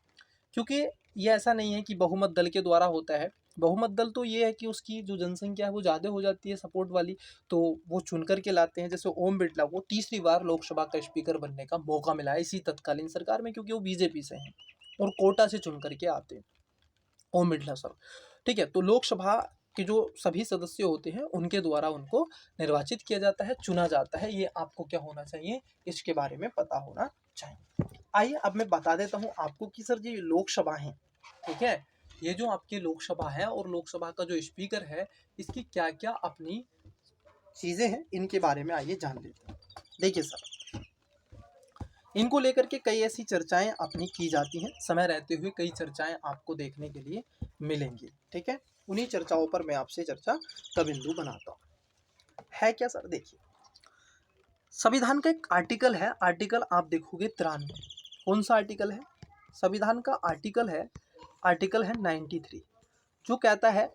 क्योंकि ये ऐसा नहीं है कि बहुमत दल के द्वारा होता है। बहुमत दल तो ये है कि उसकी जो जनसंख्या है वो ज़्यादा हो जाती है सपोर्ट वाली, तो वो चुन करके लाते हैं। जैसे ओम बिरला, वो तीसरी बार लोकसभा का स्पीकर बनने का मौका मिला है इसी तत्कालीन सरकार में, क्योंकि वो बीजेपी से हैं और कोटा से चुन करके आते हैं ओम बिरला सर, ठीक है। तो लोकसभा के जो सभी सदस्य होते हैं उनके द्वारा उनको निर्वाचित किया जाता है, चुना जाता है। ये आपको क्या होना चाहिए, इसके बारे में पता होना चाहिए। आइए अब मैं बता देता हूँ आपको कि सर ये लोकसभा है, ठीक है, ये जो आपकी लोकसभा है और लोकसभा का जो स्पीकर है, इसकी क्या क्या अपनी चीज़ें हैं, इनके बारे में आइए जान लेते हैं। देखिए सर, इनको लेकर के कई ऐसी चर्चाएं अपनी की जाती हैं, समय रहते हुए कई चर्चाएं आपको देखने के लिए मिलेंगी, ठीक है। उन्हीं चर्चाओं पर मैं आपसे चर्चा का बिंदु बनाता हूँ। है क्या सर, देखिए संविधान का एक आर्टिकल है, आर्टिकल आप देखोगे 93। कौन सा आर्टिकल है, संविधान का आर्टिकल है, आर्टिकल है 93, जो कहता है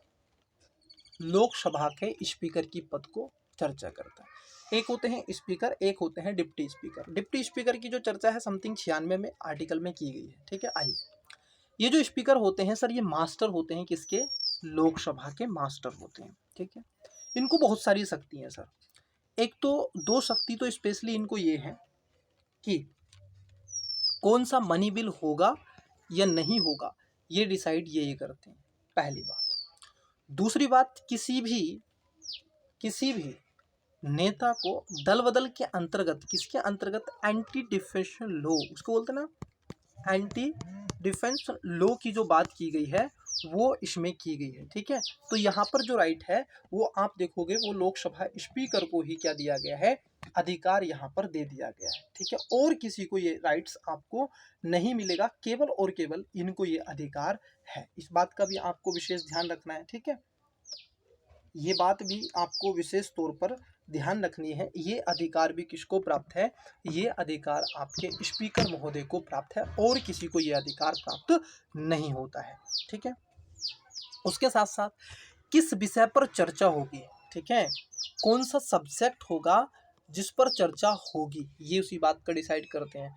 लोकसभा के स्पीकर की पद को चर्चा करता है। एक होते हैं स्पीकर, एक होते हैं डिप्टी स्पीकर। डिप्टी स्पीकर की जो चर्चा है समथिंग 96 में आर्टिकल में की गई है, ठीक है। आइए, ये जो स्पीकर होते हैं सर, ये मास्टर होते हैं, किसके, लोकसभा के मास्टर होते हैं, ठीक है। इनको बहुत सारी शक्ति हैं सर। एक तो 2 शक्ति तो स्पेशली इनको ये है कि कौन सा मनी बिल होगा या नहीं होगा, ये डिसाइड यही करते हैं, पहली बात। दूसरी बात, किसी भी नेता को दल बदल के अंतर्गत, किसके अंतर्गत, एंटी डिफेंस लॉ, उसको बोलते हैं ना एंटी डिफेंस लॉ की जो बात की गई है वो इसमें की गई है, ठीक है। तो यहाँ पर जो राइट है वो आप देखोगे वो लोकसभा स्पीकर को ही क्या दिया गया है, अधिकार यहाँ पर दे दिया गया है, ठीक है। और किसी को ये राइट्स आपको नहीं मिलेगा, केवल और केवल इनको ये अधिकार है। इस बात का भी आपको विशेष ध्यान रखना है, ठीक है। ये बात भी आपको विशेष तौर पर ध्यान रखनी है। ये अधिकार भी किसको प्राप्त है, ये अधिकार आपके स्पीकर महोदय को प्राप्त है, और किसी को ये अधिकार प्राप्त नहीं होता है, ठीक है। उसके साथ साथ किस विषय पर चर्चा होगी, ठीक है, कौन सा सब्जेक्ट होगा जिस पर चर्चा होगी, ये उसी बात का डिसाइड करते हैं।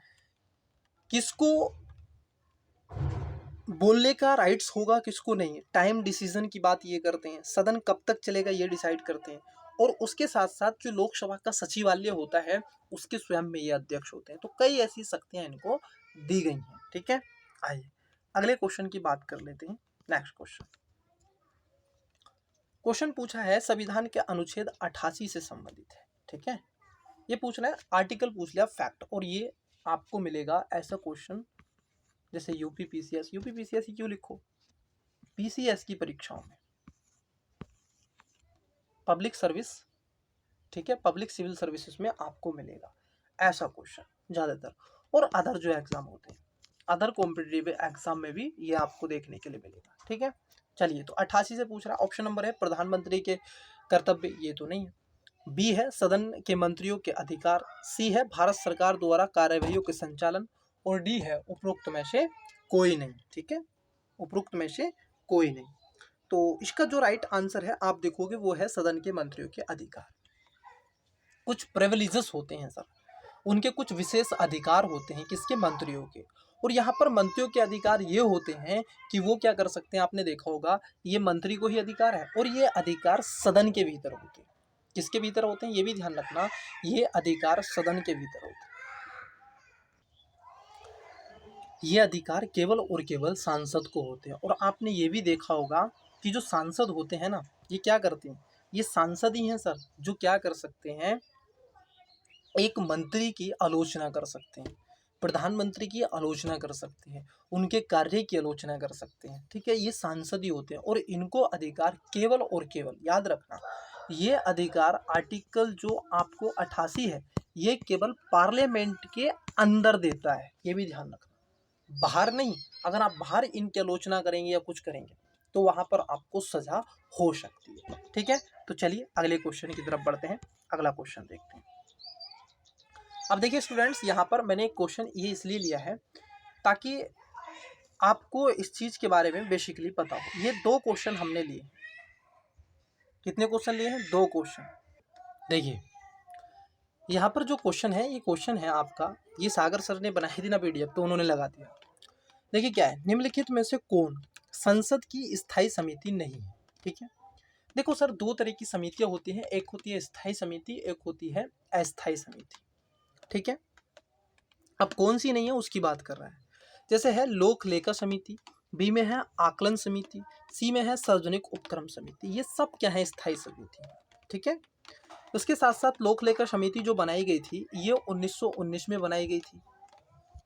किसको बोलने का राइट्स होगा, किसको नहीं, टाइम डिसीजन की बात ये करते हैं, सदन कब तक चलेगा ये डिसाइड करते हैं। और उसके साथ साथ जो लोकसभा का सचिवालय होता है उसके स्वयं में ये अध्यक्ष होते हैं। तो कई ऐसी शक्तियां इनको दी गई हैं, ठीक है। आइए अगले क्वेश्चन की बात कर लेते हैं। नेक्स्ट क्वेश्चन पूछा है, संविधान के अनुच्छेद 88 से संबंधित है, ठीक है। ये पूछना है, आर्टिकल पूछ लिया, फैक्ट, और ये आपको मिलेगा ऐसा क्वेश्चन जैसे यूपी पीसीएस ही क्यों लिखो, पीसीएस की परीक्षाओं में पब्लिक सर्विस, ठीक है, पब्लिक सिविल सर्विसेज में आपको मिलेगा ऐसा क्वेश्चन ज़्यादातर। और अदर जो एग्जाम होते हैं, अदर कॉम्पिटिटिव एग्जाम में भी ये आपको देखने के लिए मिलेगा, ठीक है। चलिए, तो 88 से पूछ रहा है। ऑप्शन नंबर है प्रधानमंत्री के कर्तव्य, ये तो नहीं है। बी है सदन के मंत्रियों के अधिकार, सी है भारत सरकार द्वारा कार्यवाहियों के संचालन, और डी है उपरोक्त में से कोई नहीं, ठीक है, उपरोक्त में से कोई नहीं। तो इसका जो राइट आंसर है आप देखोगे वो है सदन के मंत्रियों के अधिकार। कुछ प्रिविलेजेस होते हैं सर, उनके कुछ विशेष अधिकार होते हैं, किसके, मंत्रियों के। और यहाँ पर मंत्रियों के अधिकार ये होते हैं कि वो क्या कर सकते हैं, आपने देखा होगा ये मंत्री को ही अधिकार है और ये अधिकार सदन के भीतर होते हैं। किसके भीतर होते हैं, ये भी ध्यान रखना, ये अधिकार सदन के भीतर होते हैं। ये अधिकार केवल और केवल सांसद को होते हैं। और आपने ये भी देखा होगा कि जो सांसद होते हैं ना, ये क्या करते हैं, ये सांसद ही हैं सर, जो क्या कर सकते हैं, एक मंत्री की आलोचना कर सकते हैं, प्रधानमंत्री की आलोचना कर सकते हैं, उनके कार्य की आलोचना कर सकते हैं। ठीक है, ये सांसद ही होते हैं और इनको अधिकार केवल और केवल, याद रखना, ये अधिकार आर्टिकल जो आपको 88 है, ये केवल पार्लियामेंट के अंदर देता है, ये भी ध्यान रखना, बाहर नहीं। अगर आप बाहर इनकी आलोचना करेंगे या कुछ करेंगे तो वहां पर आपको सजा हो सकती है। ठीक है, तो चलिए अगले क्वेश्चन की तरफ बढ़ते हैं। अगला क्वेश्चन देखते हैं। अब देखिए स्टूडेंट्स, यहाँ पर मैंने एक क्वेश्चन ये इसलिए लिया है ताकि आपको इस चीज के बारे में बेसिकली पता हो। ये 2 क्वेश्चन हमने लिए। कितने क्वेश्चन लिए हैं, 2 क्वेश्चन। देखिए यहाँ पर जो क्वेश्चन है, ये क्वेश्चन है आपका, ये सागर सर ने बनाई थी ना पीडीएफ, तो उन्होंने लगा दिया। देखिए क्या है, निम्नलिखित में से कौन संसद की स्थायी समिति नहीं है। ठीक है, देखो सर 2 तरह की समितियां होती हैं, एक होती है स्थायी समिति, एक होती है अस्थायी समिति। ठीक है, अब कौन सी नहीं है उसकी बात कर रहा है। जैसे है लोक लेखा समिति, बी में है आकलन समिति, सी में है सार्वजनिक उपक्रम समिति, ये सब क्या है, स्थायी समिति। ठीक है, उसके साथ साथ लोक लेखा समिति जो बनाई गई थी, ये 1919 में बनाई गई थी,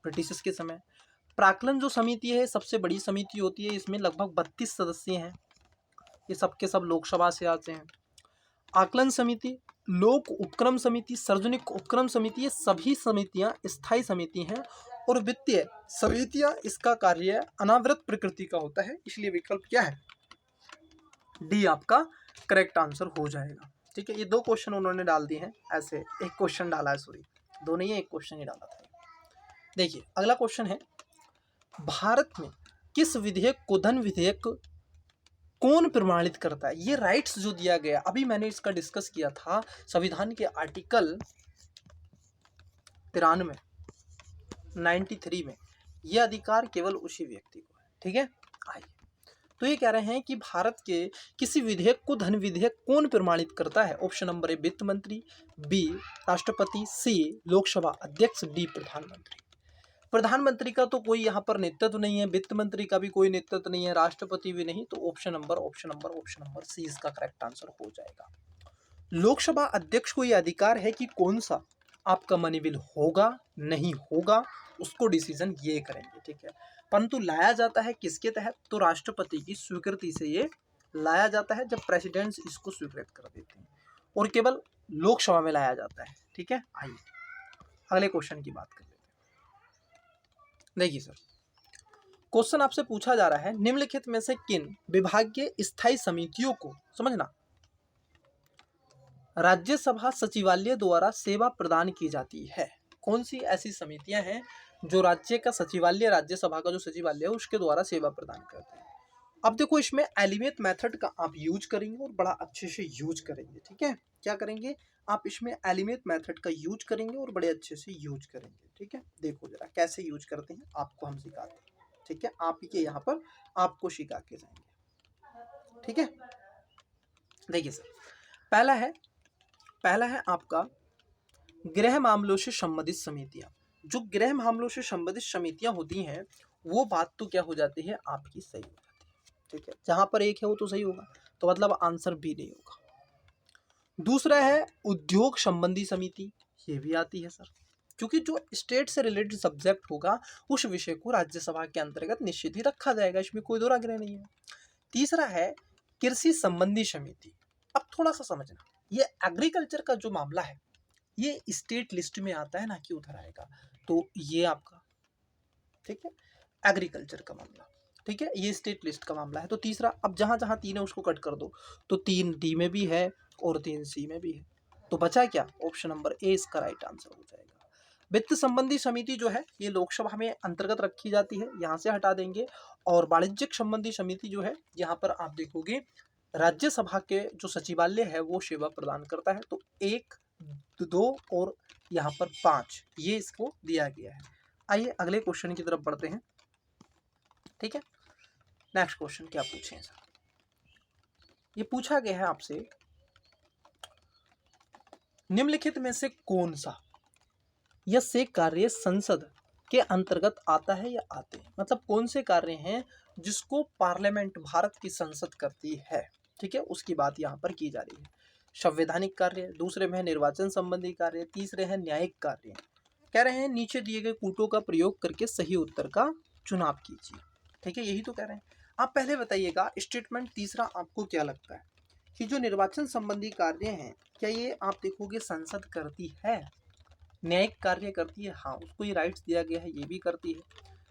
ब्रिटिश के समय। प्राक्कलन जो समिति है सबसे बड़ी समिति होती है, इसमें लगभग 32 सदस्य हैं, ये सबके सब लोकसभा से आते हैं। आकलन समिति, लोक उपक्रम समिति, सार्वजनिक उपक्रम समिति, ये सभी समितियां स्थायी समिति हैं। और वित्तीय समितियां, इसका कार्य अनावृत प्रकृति का होता है, इसलिए विकल्प क्या है, डी आपका करेक्ट आंसर हो जाएगा। ठीक है, ये 2 क्वेश्चन उन्होंने डाल दिए हैं, ऐसे एक क्वेश्चन डाला है, सॉरी 2 नहीं है, एक क्वेश्चन ही डाला था। देखिए अगला क्वेश्चन है, भारत में किस विधेयक को धन विधेयक कौन प्रमाणित करता है। ये राइट्स जो दिया गया, अभी मैंने इसका डिस्कस किया था, संविधान के आर्टिकल 93 93 में, यह अधिकार केवल उसी व्यक्ति को है। ठीक है, आइए, तो ये कह रहे हैं कि भारत के किसी विधेयक को धन विधेयक कौन प्रमाणित करता है। ऑप्शन नंबर ए वित्त मंत्री, बी राष्ट्रपति, सी लोकसभा अध्यक्ष, डी प्रधानमंत्री। प्रधानमंत्री का तो कोई यहाँ पर नेतृत्व नहीं है, वित्त मंत्री का भी कोई नेतृत्व नहीं है, राष्ट्रपति भी नहीं, तो ऑप्शन नंबर सी इसका करेक्ट आंसर हो जाएगा। लोकसभा अध्यक्ष को यह अधिकार है कि कौन सा आपका मनी बिल होगा नहीं होगा, उसको डिसीजन ये करेंगे। ठीक है, परंतु लाया जाता है किसके तहत, तो राष्ट्रपति की स्वीकृति से ये लाया जाता है, जब प्रेसिडेंट इसको स्वीकृत कर देते हैं, और केवल लोकसभा में लाया जाता है। ठीक है, आइए अगले क्वेश्चन की बात कर लेते हैं। देखिए सर, क्वेश्चन आपसे पूछा जा रहा है, निम्नलिखित में से किन विभागीय स्थायी समितियों को, समझना, राज्यसभा सचिवालय द्वारा सेवा प्रदान की जाती है। कौन सी ऐसी समितियां हैं जो राज्य का सचिवालय, राज्यसभा का जो सचिवालय है उसके द्वारा सेवा प्रदान करते हैं। अब देखो इसमें एलिमेंट मेथड का आप यूज करेंगे और बड़ा अच्छे से यूज करेंगे। ठीक है, क्या करेंगे आप, इसमें एलिमेंट मेथड का यूज करेंगे और बड़े अच्छे से यूज करेंगे। ठीक है, देखो जरा कैसे यूज करते हैं, आपको हम सिखाते हैं। ठीक है, आप ही के यहाँ पर आपको सिखा के जाएंगे। ठीक है, देखिए सर, पहला है आपका गृह मामलों से संबंधित समितियां। जो गृह मामलों से संबंधित समितियां होती हैं, वो बात तो क्या हो जाती है, आपकी सही हो जाती है। ठीक है, जहां पर एक है वो तो सही होगा, तो मतलब आंसर बी नहीं होगा। दूसरा है उद्योग संबंधी समिति, ये भी आती है सर, क्योंकि जो स्टेट से रिलेटेड सब्जेक्ट होगा उस विषय को राज्यसभा के अंतर्गत निश्चित ही रखा जाएगा, इसमें कोई दो राय नहीं है। तीसरा है कृषि संबंधी समिति। अब थोड़ा सा समझना, ये एग्रीकल्चर का जो मामला है ये स्टेट लिस्ट में आता है ना कि उधर आएगा, तो ये आपका, ठीक है, एग्रीकल्चर का मामला। ठीक है, ये स्टेट लिस्ट का मामला है। तो तीसरा, अब जहां जहां 3 है उसको कट कर दो, तो 3 डी में भी है और 3 सी में भी है, तो बचा क्या, ऑप्शन नंबर ए इसका राइट आंसर हो जाएगा। वित्त संबंधी समिति जो है ये लोकसभा में अंतर्गत रखी जाती है, यहाँ से हटा देंगे। और वाणिज्यिक संबंधी समिति जो है, यहाँ पर आप देखोगे राज्यसभा के जो सचिवालय है वो सेवा प्रदान करता है, तो 1, 2 और यहाँ पर 5 ये इसको दिया गया है। आइए अगले क्वेश्चन की तरफ बढ़ते हैं। ठीक है, नेक्स्ट क्वेश्चन क्या पूछे हैं सर? ये पूछा गया है आपसे, निम्नलिखित में से कौन सा यह से कार्य संसद के अंतर्गत आता है या आते हैं, मतलब कौन से कार्य हैं जिसको पार्लियामेंट भारत की संसद करती है। ठीक है, उसकी बात यहाँ पर की जा रही है। संवैधानिक कार्य, दूसरे में है निर्वाचन संबंधी कार्य, तीसरे हैं न्यायिक कार्य। कह रहे हैं नीचे दिए गए कूटों का प्रयोग करके सही उत्तर का चुनाव कीजिए। ठीक है, यही तो कह रहे हैं। आप पहले बताइएगा स्टेटमेंट तीसरा आपको क्या लगता है कि जो निर्वाचन संबंधी कार्य हैं, क्या ये आप देखोगे संसद करती है? न्यायिक कार्य करती है, हाँ, उसको ये राइट्स दिया गया है, ये भी करती है।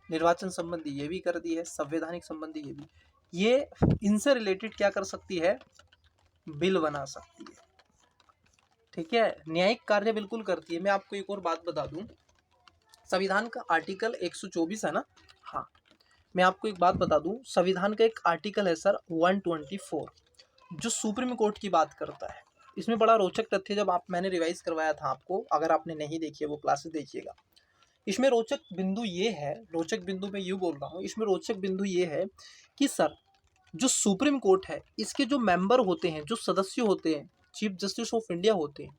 निर्वाचन संबंधी ये भी करती है, संवैधानिक संबंधी ये भी। ये इनसे रिलेटेड क्या कर सकती है? बिल बना सकती है। ठीक है, न्यायिक कार्य बिल्कुल करती है। मैं आपको एक और बात बता दूं, संविधान का आर्टिकल 124 है ना, हाँ, मैं आपको एक बात बता दूं, संविधान का एक आर्टिकल है सर 124 जो सुप्रीम कोर्ट की बात करता है। इसमें बड़ा रोचक तथ्य, जब मैंने रिवाइज करवाया था आपको, अगर आपने नहीं देखी है वो क्लासेस देखिएगा। इसमें रोचक बिंदु ये है, रोचक बिंदु मैं यूँ बोल रहा हूँ, इसमें रोचक बिंदु ये है कि सर जो सुप्रीम कोर्ट है, इसके जो मेंबर होते हैं, जो सदस्य होते हैं, चीफ जस्टिस ऑफ इंडिया होते हैं,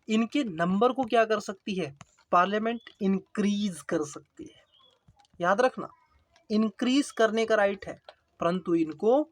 इनके नंबर को क्या कर सकती है? पार्लियामेंट इंक्रीज कर सकती है। याद रखना, इंक्रीज करने का राइट है, परंतु इनको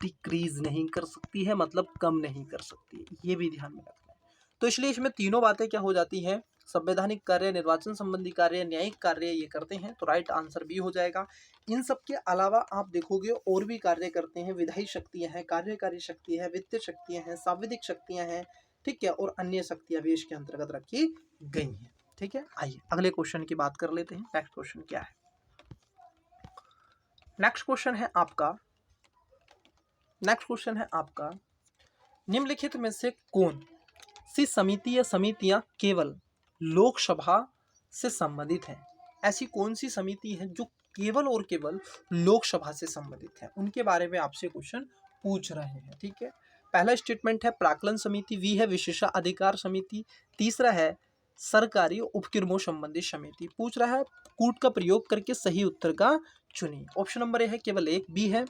डिक्रीज नहीं कर सकती है, मतलब कम नहीं कर सकती है। ये भी ध्यान में रखना है। तो इसलिए इसमें तीनों बातें क्या हो जाती हैं? संवैधानिक कार्य, निर्वाचन संबंधी कार्य, न्यायिक कार्य ये करते हैं, तो राइट आंसर बी हो जाएगा। इन सब के अलावा आप देखोगे और भी कार्य करते हैं, विधायी शक्तियां हैं, कार्यकारी शक्ति है, वित्तीय शक्तियां हैं, सांविधिक शक्तियां हैं। ठीक है, और अन्य शक्तियां भी इसके अंतर्गत रखी गई हैं। ठीक है, आइए अगले क्वेश्चन की बात कर लेते हैं। नेक्स्ट क्वेश्चन क्या है? नेक्स्ट क्वेश्चन है आपका, निम्नलिखित में से कौन सी समिति या समितियां केवल लोकसभा से संबंधित हैं? ऐसी कौन सी समिति है जो केवल और केवल लोकसभा से संबंधित है? उनके बारे में आपसे क्वेश्चन पूछ रहे हैं। ठीक है, पहला स्टेटमेंट है प्राक्कलन समिति, वी है विशेषाधिकार समिति, तीसरा है सरकारी उपक्रमों संबंधी समिति। पूछ रहा है कूट का प्रयोग करके सही उत्तर का चुनिए। ऑप्शन नंबर ए है केवल एक, बी है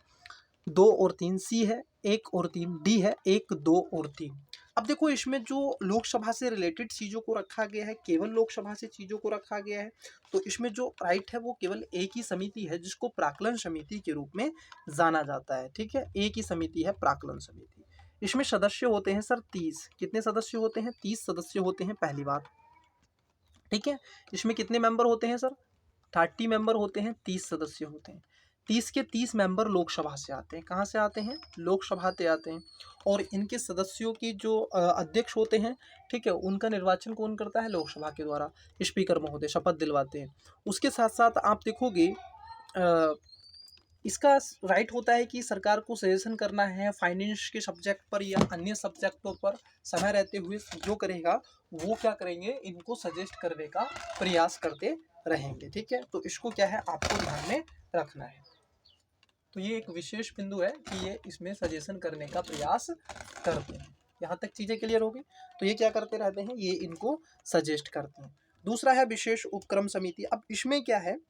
2 और 3, सी है 1 और 3, डी है 1, 2 और 3। अब देखो इसमें जो लोकसभा से रिलेटेड चीज़ों को रखा गया है, केवल लोकसभा से चीज़ों को रखा गया है, तो इसमें जो राइट है वो केवल एक ही समिति है जिसको प्राक्कलन समिति के रूप में जाना जाता है। ठीक है, एक ही समिति है प्राक्कलन समिति। इसमें सदस्य होते हैं सर 30। कितने सदस्य होते हैं? 30 सदस्य होते हैं, पहली बात। ठीक है, इसमें कितने मेंबर होते हैं सर? 30 मेंबर होते हैं, 30 सदस्य होते हैं। 30 के 30 मेंबर लोकसभा से आते हैं। कहाँ से आते हैं? लोकसभा से आते हैं। और इनके सदस्यों की जो अध्यक्ष होते हैं, ठीक है, उनका निर्वाचन कौन करता है? लोकसभा के द्वारा स्पीकर महोदय शपथ दिलवाते हैं। उसके साथ साथ आप देखोगे इसका राइट होता है कि सरकार को सजेशन करना है फाइनेंस के सब्जेक्ट पर या अन्य सब्जेक्टों पर, समय रहते हुए जो करेगा वो क्या करेंगे, इनको सजेस्ट करने का प्रयास करते रहेंगे। ठीक है, तो इसको क्या है आपको ध्यान में रखना है। तो ये एक विशेष बिंदु है कि ये इसमें सजेशन करने का प्रयास करते हैं। यहाँ तक चीज़ें क्लियर होगी। तो ये क्या करते रहते हैं? ये इनको सजेस्ट करते हैं। दूसरा है विशेष उपक्रम समिति। अब इसमें क्या है,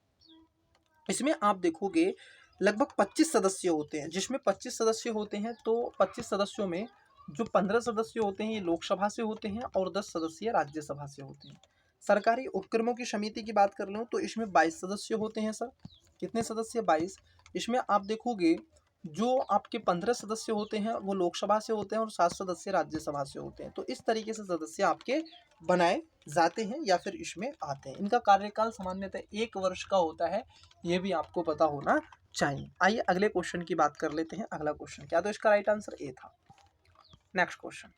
इसमें आप देखोगे लगभग 25 सदस्य होते हैं। जिसमें 25 सदस्य होते हैं, तो 25 सदस्यों में जो 15 सदस्य होते हैं ये लोकसभा से होते हैं और 10 सदस्य राज्यसभा से होते हैं। सरकारी उपक्रमों की समिति की बात कर लूँ तो इसमें 22 सदस्य होते हैं सर। कितने सदस्य? 22। इसमें आप देखोगे जो आपके 15 सदस्य होते हैं वो लोकसभा से होते हैं और 7 सदस्य राज्यसभा से होते हैं। तो इस तरीके से सदस्य आपके बनाए जाते हैं या फिर इसमें आते हैं। इनका कार्यकाल सामान्यतः 1 वर्ष का होता है, ये भी आपको पता होना चाहिए। आइए अगले क्वेश्चन की बात कर लेते हैं। अगला क्वेश्चन क्या? तो इसका राइट आंसर ए था। Next question.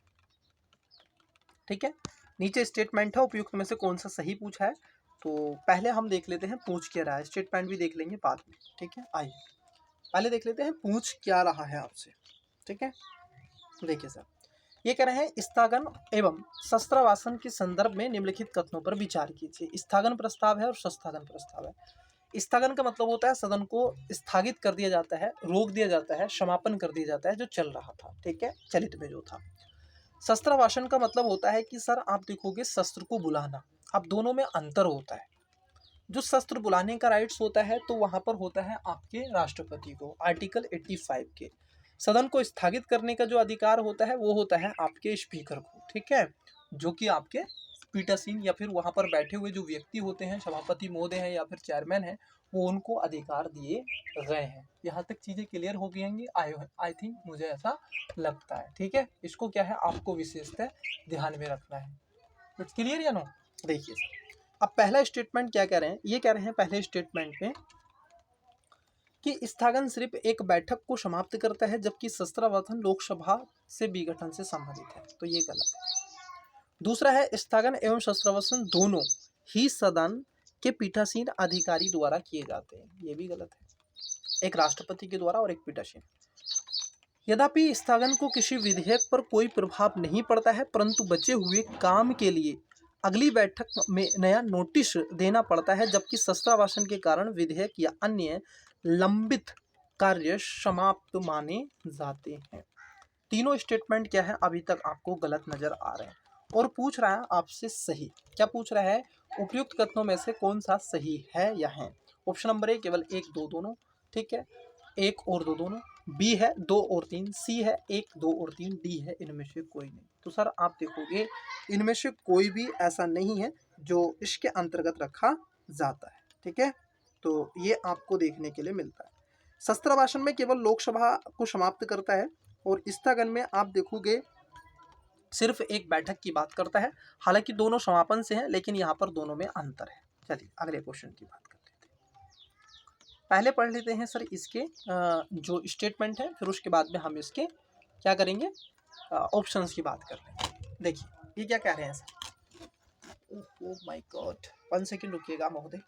ठीक है, नीचे स्टेटमेंट है, उपयुक्त में से कौन सा सही पूछा है। तो पहले हम देख लेते हैं पूछ क्या रहा है, स्टेटमेंट भी देख लेंगे बाद में। ठीक है, आइए पहले देख लेते हैं पूछ क्या रहा है आपसे। ठीक है, देखिए सर, ये कह रहे हैं स्थगन एवं शस्त्रवासन के संदर्भ में निम्नलिखित कथनों पर विचार कीजिए। स्थगन प्रस्ताव है और सस्थगन प्रस्ताव है। स्थगन का मतलब होता है सदन को स्थगित कर दिया जाता है, रोक दिया जाता है, समापन कर दिया जाता है जो चल रहा था। ठीक है, चलित में जो था। शस्त्रवासन का मतलब होता है कि सर आप देखोगे शस्त्र को बुलाना। अब दोनों में अंतर होता है। जो शस्त्र बुलाने का राइट्स होता है तो वहां पर होता है आपके राष्ट्रपति को, आर्टिकल 85 के। सदन को स्थगित करने का जो अधिकार होता है वो होता है आपके स्पीकर को, ठीक है, जो कि आपके पीठासीन या फिर वहां पर बैठे हुए जो व्यक्ति होते हैं, सभापति महोदय हैं या फिर चेयरमैन हैं, वो उनको अधिकार दिए गए हैं। यहाँ तक चीजें क्लियर हो गई होंगी, आई थिंक, मुझे ऐसा लगता है, ठीक है। इसको क्या है, आपको विशेषतः ध्यान में रखना है। इट्स क्लियर या नो? देखिए सर, अब पहला स्टेटमेंट क्या कह रहे हैं, ये कह रहे हैं पहले स्टेटमेंट में कि स्थगन सिर्फ एक बैठक को समाप्त करता है, जबकि शस्त्रावधान लोकसभा से विघटन से संबंधित है, तो ये गलत है। दूसरा है, स्थगन एवं शस्त्रावधान दोनों ही सदन के पीठासीन अधिकारी द्वारा किए जाते हैं, ये भी गलत है, एक राष्ट्रपति के द्वारा और एक पीठासीन। यद्यपि स्थगन को किसी विधेयक पर कोई प्रभाव नहीं पड़ता है, परंतु बचे हुए काम के लिए अगली बैठक में नया नोटिस देना पड़ता है, जबकि शस्त्रावधान के कारण विधेयक या अन्य लंबित कार्य समाप्त माने जाते हैं। तीनों स्टेटमेंट क्या है, अभी तक आपको गलत नजर आ रहे हैं। और पूछ रहा है आपसे सही, क्या पूछ रहा है, उपयुक्त कथनों में से कौन सा सही है या है। ऑप्शन नंबर ए केवल 1 2 दोनों, ठीक है, 1 और 2 दोनों, बी है 2 और 3, सी है 1 2 और 3, डी है इनमें से कोई नहीं। तो सर आप देखोगे इनमें से कोई भी ऐसा नहीं है जो इसके अंतर्गत रखा जाता है, ठीक है, तो ये आपको देखने के लिए मिलता है। शस्त्रावधान में केवल लोकसभा को समाप्त करता है और स्थगन में आप देखोगे सिर्फ एक बैठक की बात करता है, हालांकि दोनों समापन से हैं, लेकिन यहाँ पर दोनों में अंतर है। चलिए अगले क्वेश्चन की बात कर लेते हैं। पहले पढ़ लेते हैं सर इसके जो स्टेटमेंट है, फिर उसके बाद में हम इसके क्या करेंगे, ऑप्शंस की बात कर रहे हैं। देखिए ये क्या कह रहे हैं sir, oh my god, 1 second रुकिएगा महोदय,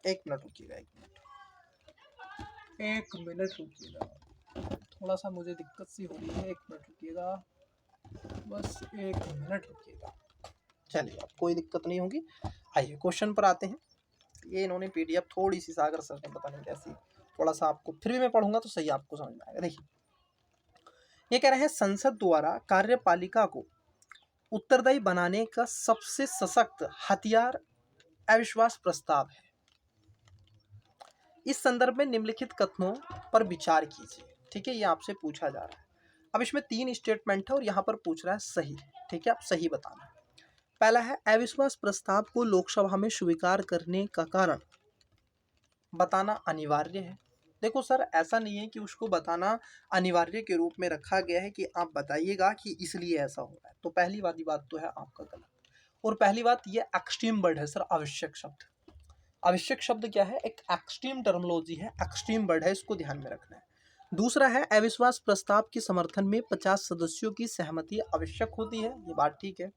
1 मिनट रुकिएगा, 1 मिनट रुकिएगा, थोड़ा सा मुझे दिक्कत सी हो रही है, 1 मिनट रुकिएगा, बस 1 मिनट रुकिएगा। चलिए अब कोई दिक्कत नहीं होगी, आइए क्वेश्चन पर आते हैं। ये इन्होंने पीडीएफ थोड़ी सी सागर सर ने पता नहीं कैसी, थोड़ा सा आपको फिर भी मैं पढ़ूंगा तो सही आपको समझ में आएगा। देखिए ये कह रहे हैं, संसद द्वारा कार्यपालिका को उत्तरदायी बनाने का सबसे सशक्त हथियार अविश्वास प्रस्ताव है। इस संदर्भ में निम्नलिखित कथनों पर विचार कीजिए, ठीक है, ये आपसे पूछा जा रहा है। अब इसमें 3 स्टेटमेंट है और यहाँ पर पूछ रहा है सही, ठीक है, आप सही बताना। पहला है, अविश्वास प्रस्ताव को लोकसभा में स्वीकार करने का कारण बताना अनिवार्य है। देखो सर ऐसा नहीं है कि उसको बताना अनिवार्य के रूप में रखा गया है कि आप बताइएगा कि इसलिए ऐसा हो रहा है, तो पहली वाली बात तो है आपका गलत। और पहली बात ये एक्सट्रीम वर्ड है सर, आवश्यक शब्द। आवश्यक शब्द क्या है, एक एक्सट्रीम टर्मिनोलॉजी है, एक्सट्रीम वर्ड है, इसको ध्यान में रखना है। दूसरा है, अविश्वास प्रस्ताव के समर्थन में 50 सदस्यों की सहमति आवश्यक होती है, ये बात ठीक है।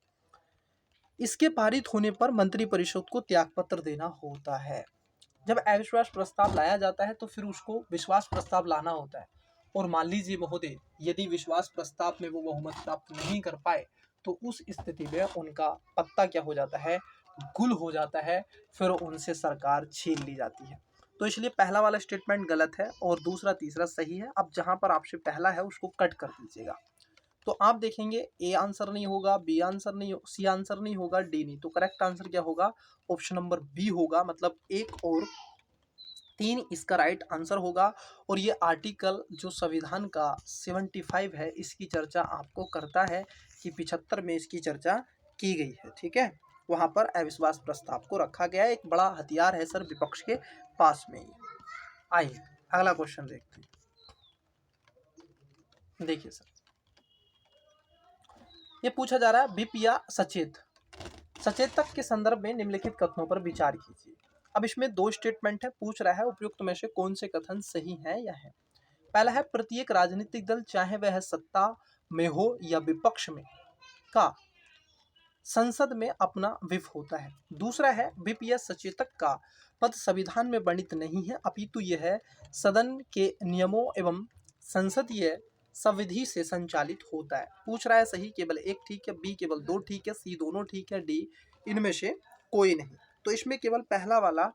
इसके पारित होने पर मंत्रिपरिषद को त्यागपत्र देना होता है। जब अविश्वास प्रस्ताव लाया जाता है तो फिर उसको विश्वास प्रस्ताव लाना होता है, और मान लीजिए महोदय यदि विश्वास प्रस्ताव में वो बहुमत प्राप्त नहीं कर पाए तो उस स्थिति में उनका पत्ता क्या हो जाता है, गुल हो जाता है, फिर उनसे सरकार छीन ली जाती है। तो इसलिए पहला वाला स्टेटमेंट गलत है और दूसरा तीसरा सही है। अब जहां पर आपसे पहला है उसको कट कर दीजिएगा, तो आप देखेंगे ए आंसर नहीं होगा, बी आंसर नहीं, सी आंसर नहीं होगा, डी नहीं, तो करेक्ट आंसर क्या होगा, ऑप्शन नंबर बी होगा, मतलब 1 और 3 इसका राइट आंसर होगा। और ये आर्टिकल जो संविधान का 75 है इसकी चर्चा आपको करता है कि 75 में इसकी चर्चा की गई है, ठीक है, वहां पर अविश्वास प्रस्ताव को रखा गया है, एक बड़ा हथियार है सर विपक्ष के पास में ही। आइए अगला क्वेश्चन देखते हैं। देखिए सर ये पूछा जा रहा है, विप या सचेत, सचेतक के संदर्भ में निम्नलिखित कथनों पर विचार कीजिए। अब इसमें 2 स्टेटमेंट है, पूछ रहा है उपयुक्त में से कौन से कथन सही है या है। पहला है, प्रत्येक राजनीतिक दल चाहे वह सत्ता में हो या विपक्ष में का संसद में अपना विप होता है। दूसरा है, विप या सचेतक का पद संविधान में वर्णित नहीं है, अपितु यह है सदन के नियमों एवं संसदीय संविधि से संचालित होता है। पूछ रहा है सही केवल 1 ठीक है, बी केवल 2 ठीक है, सी दोनों ठीक है, डी इनमें से कोई नहीं। तो इसमें केवल पहला वाला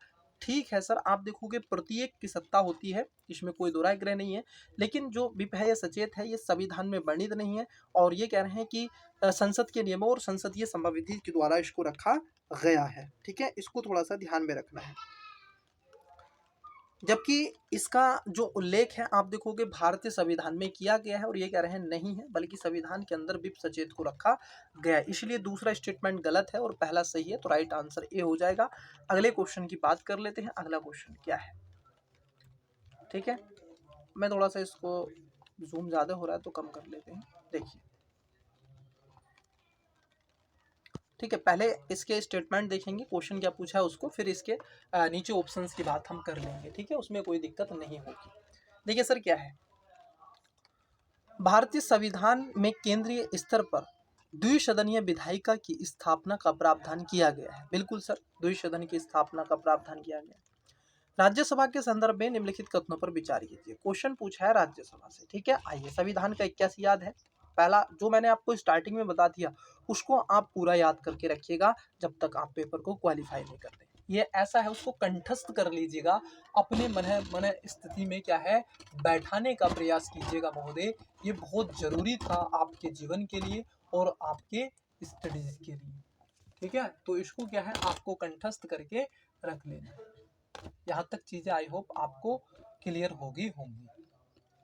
ठीक है सर, आप देखोगे प्रत्येक की सत्ता होती है, इसमें कोई दो राय ग्रह नहीं है, लेकिन जो विप है या सचेत है ये संविधान में वर्णित नहीं है, और ये कह रहे हैं कि संसद के नियमों और संसदीय संभाविधि के द्वारा इसको रखा गया है। ठीक है, इसको थोड़ा सा ध्यान में रखना है। जबकि इसका जो उल्लेख है आप देखोगे भारतीय संविधान में किया गया है, और ये कह रहे हैं नहीं है, बल्कि संविधान के अंदर विप सचेत को रखा गया है, इसलिए दूसरा स्टेटमेंट गलत है और पहला सही है, तो राइट आंसर ए हो जाएगा। अगले क्वेश्चन की बात कर लेते हैं। अगला क्वेश्चन क्या है? ठीक है, मैं थोड़ा सा इसको जूम ज़्यादा हो रहा है तो कम कर लेते हैं। देखिए, ठीक है, पहले इसके स्टेटमेंट देखेंगे, क्वेश्चन क्या पूछा है उसको, फिर इसके नीचे ऑप्शंस की बात हम कर लेंगे। ठीक है, उसमें कोई दिक्कत नहीं होगी। देखिए सर, क्या है, भारतीय संविधान में केंद्रीय स्तर पर द्विसदनीय विधायिका की स्थापना का प्रावधान किया गया है। बिल्कुल सर, द्विसदन की स्थापना का प्रावधान किया गया है। राज्यसभा के संदर्भ में निम्नलिखित कथनों पर विचार कीजिए। क्वेश्चन पूछा है राज्यसभा से। ठीक है, आइए, संविधान का 81 याद है। पहला जो मैंने आपको स्टार्टिंग में बता दिया उसको आप पूरा याद करके रखिएगा जब तक आप पेपर को क्वालिफाई नहीं करते। ये ऐसा है, उसको कंठस्थ कर लीजिएगा, अपने मन स्थिति में क्या है बैठाने का प्रयास कीजिएगा महोदय। ये बहुत जरूरी था आपके जीवन के लिए और आपके स्टडीज के लिए। ठीक है, तो इसको क्या है आपको कंठस्थ करके रख लेना। यहाँ तक चीजें आई होप आपको क्लियर होगी होंगी।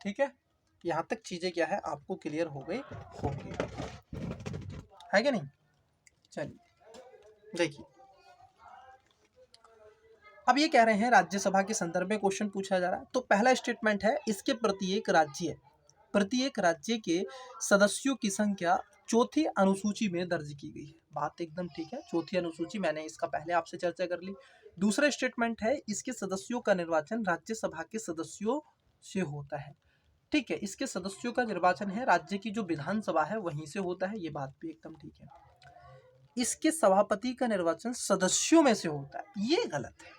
ठीक है, यहाँ तक चीजें क्या है आपको क्लियर हो गई होंगी, है कि नहीं? चलिए देखिए, अब ये कह रहे हैं राज्यसभा के संदर्भ में क्वेश्चन पूछा जा रहा है। तो पहला स्टेटमेंट है, इसके प्रत्येक राज्य के सदस्यों की संख्या चौथी अनुसूची में दर्ज की गई है। बात एकदम ठीक है, चौथी अनुसूची, मैंने इसका पहले आपसे चर्चा कर ली। दूसरा स्टेटमेंट है, इसके सदस्यों का निर्वाचन राज्यसभा के सदस्यों से होता है। ठीक है, इसके सदस्यों का निर्वाचन है राज्य की जो विधानसभा है वहीं से होता है, ये बात भी एकदम ठीक है। इसके सभापति का निर्वाचन सदस्यों में से होता है, ये गलत है,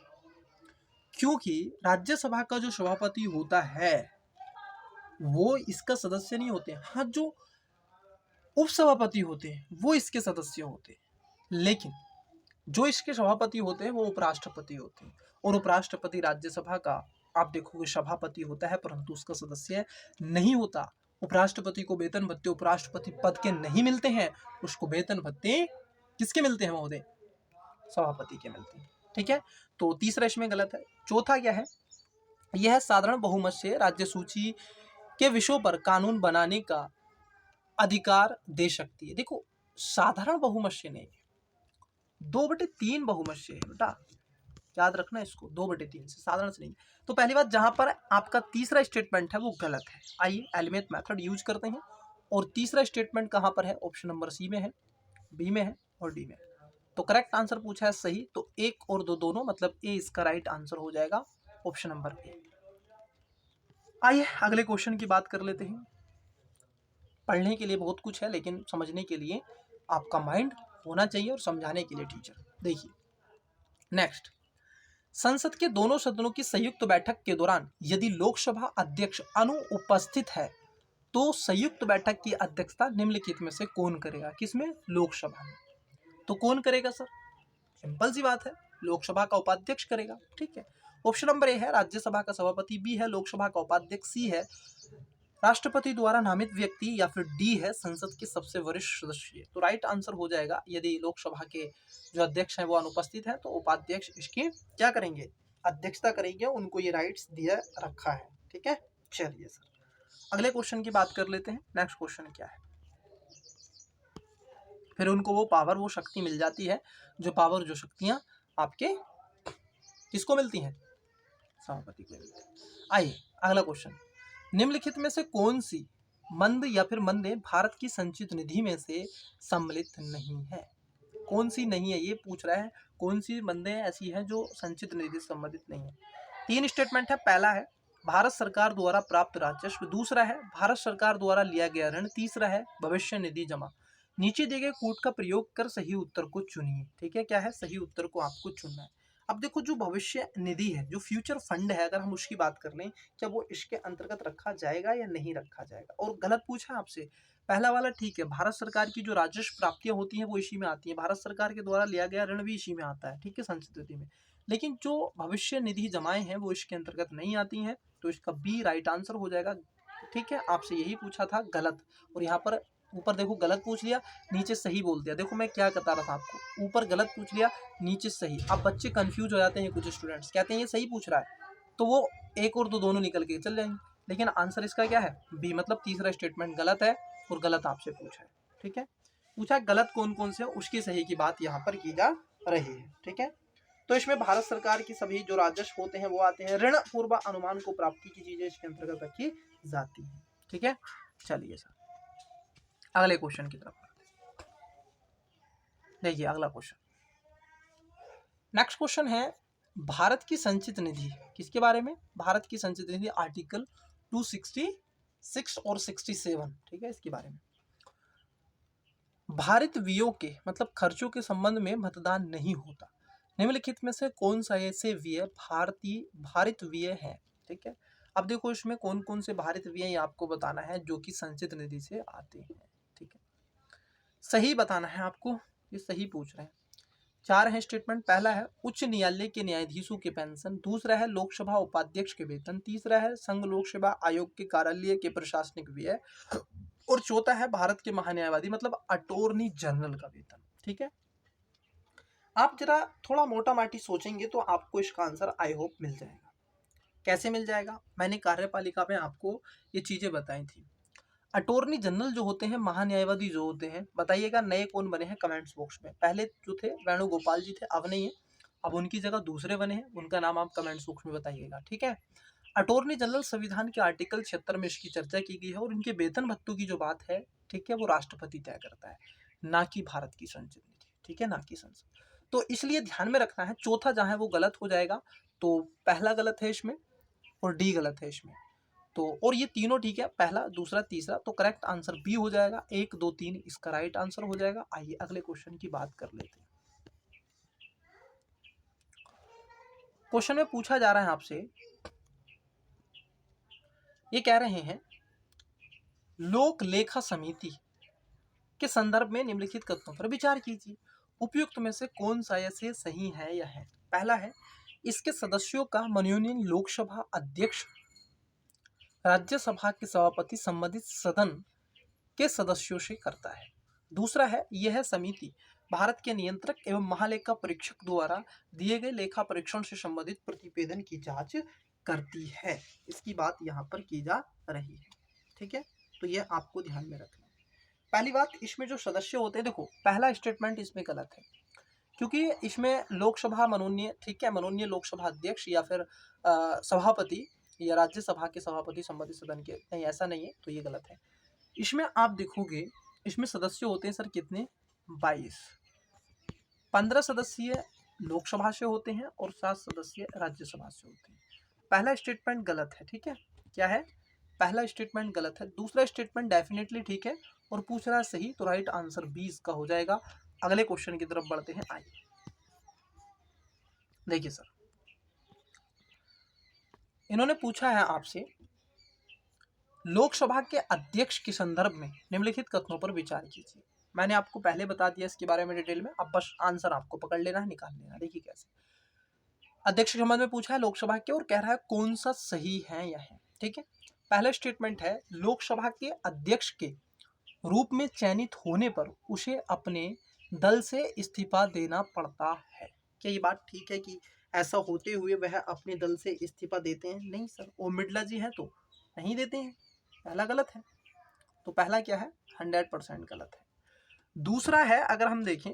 क्योंकि राज्यसभा का जो सभापति होता है वो इसका सदस्य नहीं होते। हाँ, जो उपसभापति होते हैं वो इसके सदस्य होते हैं, लेकिन जो इसके सभापति होते हैं वो उपराष्ट्रपति होते हैं, और उपराष्ट्रपति राज्यसभा का आप देखोगे सभापति होता है परंतु उसका सदस्य नहीं होता। उपराष्ट्रपति को वेतन भत्ते उपराष्ट्रपति पद के नहीं मिलते हैं, उसको वेतन भत्ते किसके मिलते हैं महोदय? सभापति के मिलते हैं। ठीक है, तो तीसरा इसमें गलत है। चौथा क्या है, यह साधारण बहुमत से राज्य सूची के विषयों पर कानून बनाने का अधिकार दे सकती है। देखो, साधारण बहुमत से नहीं, 2/3 बहुमत से है बेटा, याद रखना इसको, 2/3 से, साधारण से नहीं। तो पहली बात, जहां पर आपका तीसरा स्टेटमेंट है वो गलत है। आइए एलिमेंट मेथड यूज करते हैं, और तीसरा स्टेटमेंट कहां पर है? ऑप्शन नंबर सी में है, बी में है और डी में है। तो करेक्ट आंसर पूछा है सही, तो एक और दो दोनों, मतलब ए इसका राइट आंसर हो जाएगा, ऑप्शन नंबर ए। आइए अगले क्वेश्चन की बात कर लेते हैं। पढ़ने के लिए बहुत कुछ है, लेकिन समझने के लिए आपका माइंड होना चाहिए और समझाने के लिए टीचर। देखिए नेक्स्ट, संसद के दोनों सदनों की संयुक्त बैठक के दौरान यदि लोकसभा अध्यक्ष अनुपस्थित है तो संयुक्त बैठक की अध्यक्षता निम्नलिखित में से कौन करेगा? किसमें? लोकसभा में। तो कौन करेगा सर? सिंपल सी बात है, लोकसभा का उपाध्यक्ष करेगा। ठीक है, ऑप्शन नंबर ए है राज्यसभा का सभापति, बी है लोकसभा का उपाध्यक्ष, सी है राष्ट्रपति द्वारा नामित व्यक्ति, या फिर डी है संसद के सबसे वरिष्ठ सदस्य। तो राइट आंसर हो जाएगा, यदि लोकसभा के जो अध्यक्ष हैं वो अनुपस्थित है तो उपाध्यक्ष इसकी क्या करेंगे? अध्यक्षता करेंगे, उनको ये राइट्स दिया रखा है। ठीक है, चलिए सर अगले क्वेश्चन की बात कर लेते हैं। नेक्स्ट क्वेश्चन क्या है? फिर उनको वो पावर, वो शक्ति मिल जाती है, जो पावर, जो शक्तियां आपके किसको मिलती हैं? सभापति को मिलती है। आइए अगला क्वेश्चन, निम्नलिखित में से कौन सी मंद या फिर मंदे भारत की संचित निधि में से सम्मिलित नहीं है? कौन सी नहीं है ये पूछ रहा है, कौन सी मंदे ऐसी हैं जो संचित निधि से संबंधित नहीं है? 3 स्टेटमेंट है। पहला है भारत सरकार द्वारा प्राप्त राजस्व, दूसरा है भारत सरकार द्वारा लिया गया ऋण, तीसरा है भविष्य निधि जमा। नीचे दिए गए कोड का प्रयोग कर सही उत्तर को चुनिए। ठीक है, क्या है? सही उत्तर को आपको चुनना है। अब देखो, जो भविष्य निधि है, जो फ्यूचर फंड है, अगर हम उसकी बात कर लें, क्या वो इसके अंतर्गत रखा जाएगा या नहीं रखा जाएगा? और गलत पूछा आपसे, पहला वाला ठीक है, भारत सरकार की जो राजस्व प्राप्तियां होती हैं वो इसी में आती हैं, भारत सरकार के द्वारा लिया गया ऋण भी इसी में आता है। ठीक है, संचित निधि में। लेकिन जो भविष्य निधि जमाएं हैं वो इसके अंतर्गत नहीं आती हैं, तो इसका बी राइट आंसर हो जाएगा। ठीक है, आपसे यही पूछा था गलत, और यहाँ पर ऊपर देखो गलत पूछ लिया, नीचे सही बोल दिया। देखो मैं क्या बता रहा था आपको, ऊपर गलत पूछ लिया, नीचे सही। अब बच्चे कंफ्यूज हो जाते हैं, कुछ स्टूडेंट्स कहते हैं ये सही पूछ रहा है, तो वो एक और दो दोनों निकल के चल जाएंगे, लेकिन आंसर इसका क्या है, बी, मतलब तीसरा स्टेटमेंट गलत है और गलत आपसे पूछा है। ठीक है, पूछा गलत कौन कौन से, उसकी सही की बात यहाँ पर की जा रही है। ठीक है, तो इसमें भारत सरकार की सभी जो राजस्व होते हैं वो आते हैं, ऋण पूर्व अनुमान को प्राप्ति की चीजें इसके अंतर्गत रखी जाती है। ठीक है, चलिए सर अगले क्वेश्चन की तरफ देखिए। अगला क्वेश्चन, नेक्स्ट क्वेश्चन है भारत की संचित निधि, किसके बारे में, भारत की संचित निधि आर्टिकल 266 और 67, ठीक है, इसके बारे में। भारित व्ययों के मतलब खर्चों के संबंध में मतदान नहीं होता, निम्नलिखित में से कौन सा ऐसे व्यय भारित व्यय है। ठीक है, अब देखो इसमें कौन कौन से भारित व्यय आपको बताना है जो कि संचित निधि से आते हैं। ठीक है, सही बताना है आपको, ये सही पूछ रहे हैं। चार है स्टेटमेंट, पहला है उच्च न्यायालय के न्यायाधीशों के पेंशन, दूसरा है लोकसभा उपाध्यक्ष के वेतन, तीसरा है संघ लोक सेवा आयोग के कार्यालय के प्रशासनिक व्यय, और चौथा है भारत के महान्यायवादी मतलब अटॉर्नी जनरल का वेतन। ठीक है, आप जरा थोड़ा मोटा माटी सोचेंगे तो आपको इसका आंसर आई होप मिल जाएगा। कैसे मिल जाएगा, मैंने कार्यपालिका में आपको ये चीजें बताई थी। अटॉर्नी जनरल जो होते हैं, महान्यायवादी जो होते हैं, बताइएगा नए कौन बने हैं कमेंट्स बॉक्स में। पहले जो थे वेणुगोपाल जी थे, अब नहीं है, अब उनकी जगह दूसरे बने हैं, उनका नाम आप कमेंट्स बॉक्स में बताइएगा। ठीक है, अटॉर्नी जनरल संविधान के आर्टिकल 76 में इसकी चर्चा की गई है, और इनके वेतन भत्तों की जो बात है, ठीक है, वो राष्ट्रपति तय करता है, ना कि भारत की संसद निधि। ठीक है, ना कि संसद, तो इसलिए ध्यान में रखना है। चौथा जहां है वो गलत हो जाएगा, तो पहला गलत है इसमें और डी गलत है इसमें, तो और ये तीनों ठीक है, पहला दूसरा तीसरा, तो करेक्ट आंसर बी हो जाएगा, 1 2 3 इसका राइट आंसर हो जाएगा। आइए अगले क्वेश्चन की बात कर लेते हैं। क्वेश्चन में पूछा जा रहा है आपसे, ये कह रहे हैं लोक लेखा समिति के संदर्भ में निम्नलिखित कथनों पर विचार कीजिए, उपयुक्त में से कौन सा ऐसे सही है या है। पहला है इसके सदस्यों का मनोनयन लोकसभा अध्यक्ष, राज्यसभा के सभापति संबंधित सदन के सदस्यों से करता है। दूसरा है यह समिति भारत के नियंत्रक एवं महालेखा परीक्षक द्वारा दिए गए लेखा परीक्षण से संबंधित प्रतिवेदन की जांच करती है। इसकी बात यहाँ पर की जा रही है। ठीक है, तो यह आपको ध्यान में रखना है। पहली बात, इसमें जो सदस्य होते हैं, देखो पहला स्टेटमेंट इसमें गलत है, क्योंकि इसमें लोकसभा मनोनीय, ठीक है, मनोनीय लोकसभा अध्यक्ष या फिर सभापति या राज्यसभा के सभापति संबंधित सदन के, नहीं ऐसा नहीं है, तो ये गलत है। इसमें आप देखोगे इसमें सदस्य होते हैं सर कितने, 22, 15 सदस्य लोकसभा से होते हैं और 7 सदस्य राज्यसभा से होते हैं। पहला स्टेटमेंट गलत है। ठीक है, क्या है, पहला स्टेटमेंट गलत है, दूसरा स्टेटमेंट डेफिनेटली ठीक है, और पूछ रहा है सही, तो राइट आंसर 20 का हो जाएगा। अगले क्वेश्चन की तरफ बढ़ते हैं। आइए देखिए सर, इन्होंने पूछा है आपसे लोकसभा के अध्यक्ष के संदर्भ में निम्नलिखित कथनों पर विचार कीजिए। मैंने आपको पहले बता दिया इसके बारे में डिटेल में, अब बस आंसर आपको पकड़ लेना है, निकाल लेना। देखिए कैसे, अध्यक्ष के संबंध में पूछा है लोकसभा के, और कह रहा है कौन सा सही है या है। ठीक है, पहला स्टेटमेंट है लोकसभा के अध्यक्ष के रूप में चयनित होने पर उसे अपने दल से इस्तीफा देना पड़ता है। क्या ये बात ठीक है कि ऐसा होते हुए वह अपने दल से इस्तीफा देते हैं? नहीं सर, ओम बिड़ला जी हैं तो नहीं देते हैं, पहला गलत है, तो पहला क्या है, 100% गलत है। दूसरा है, अगर हम देखें,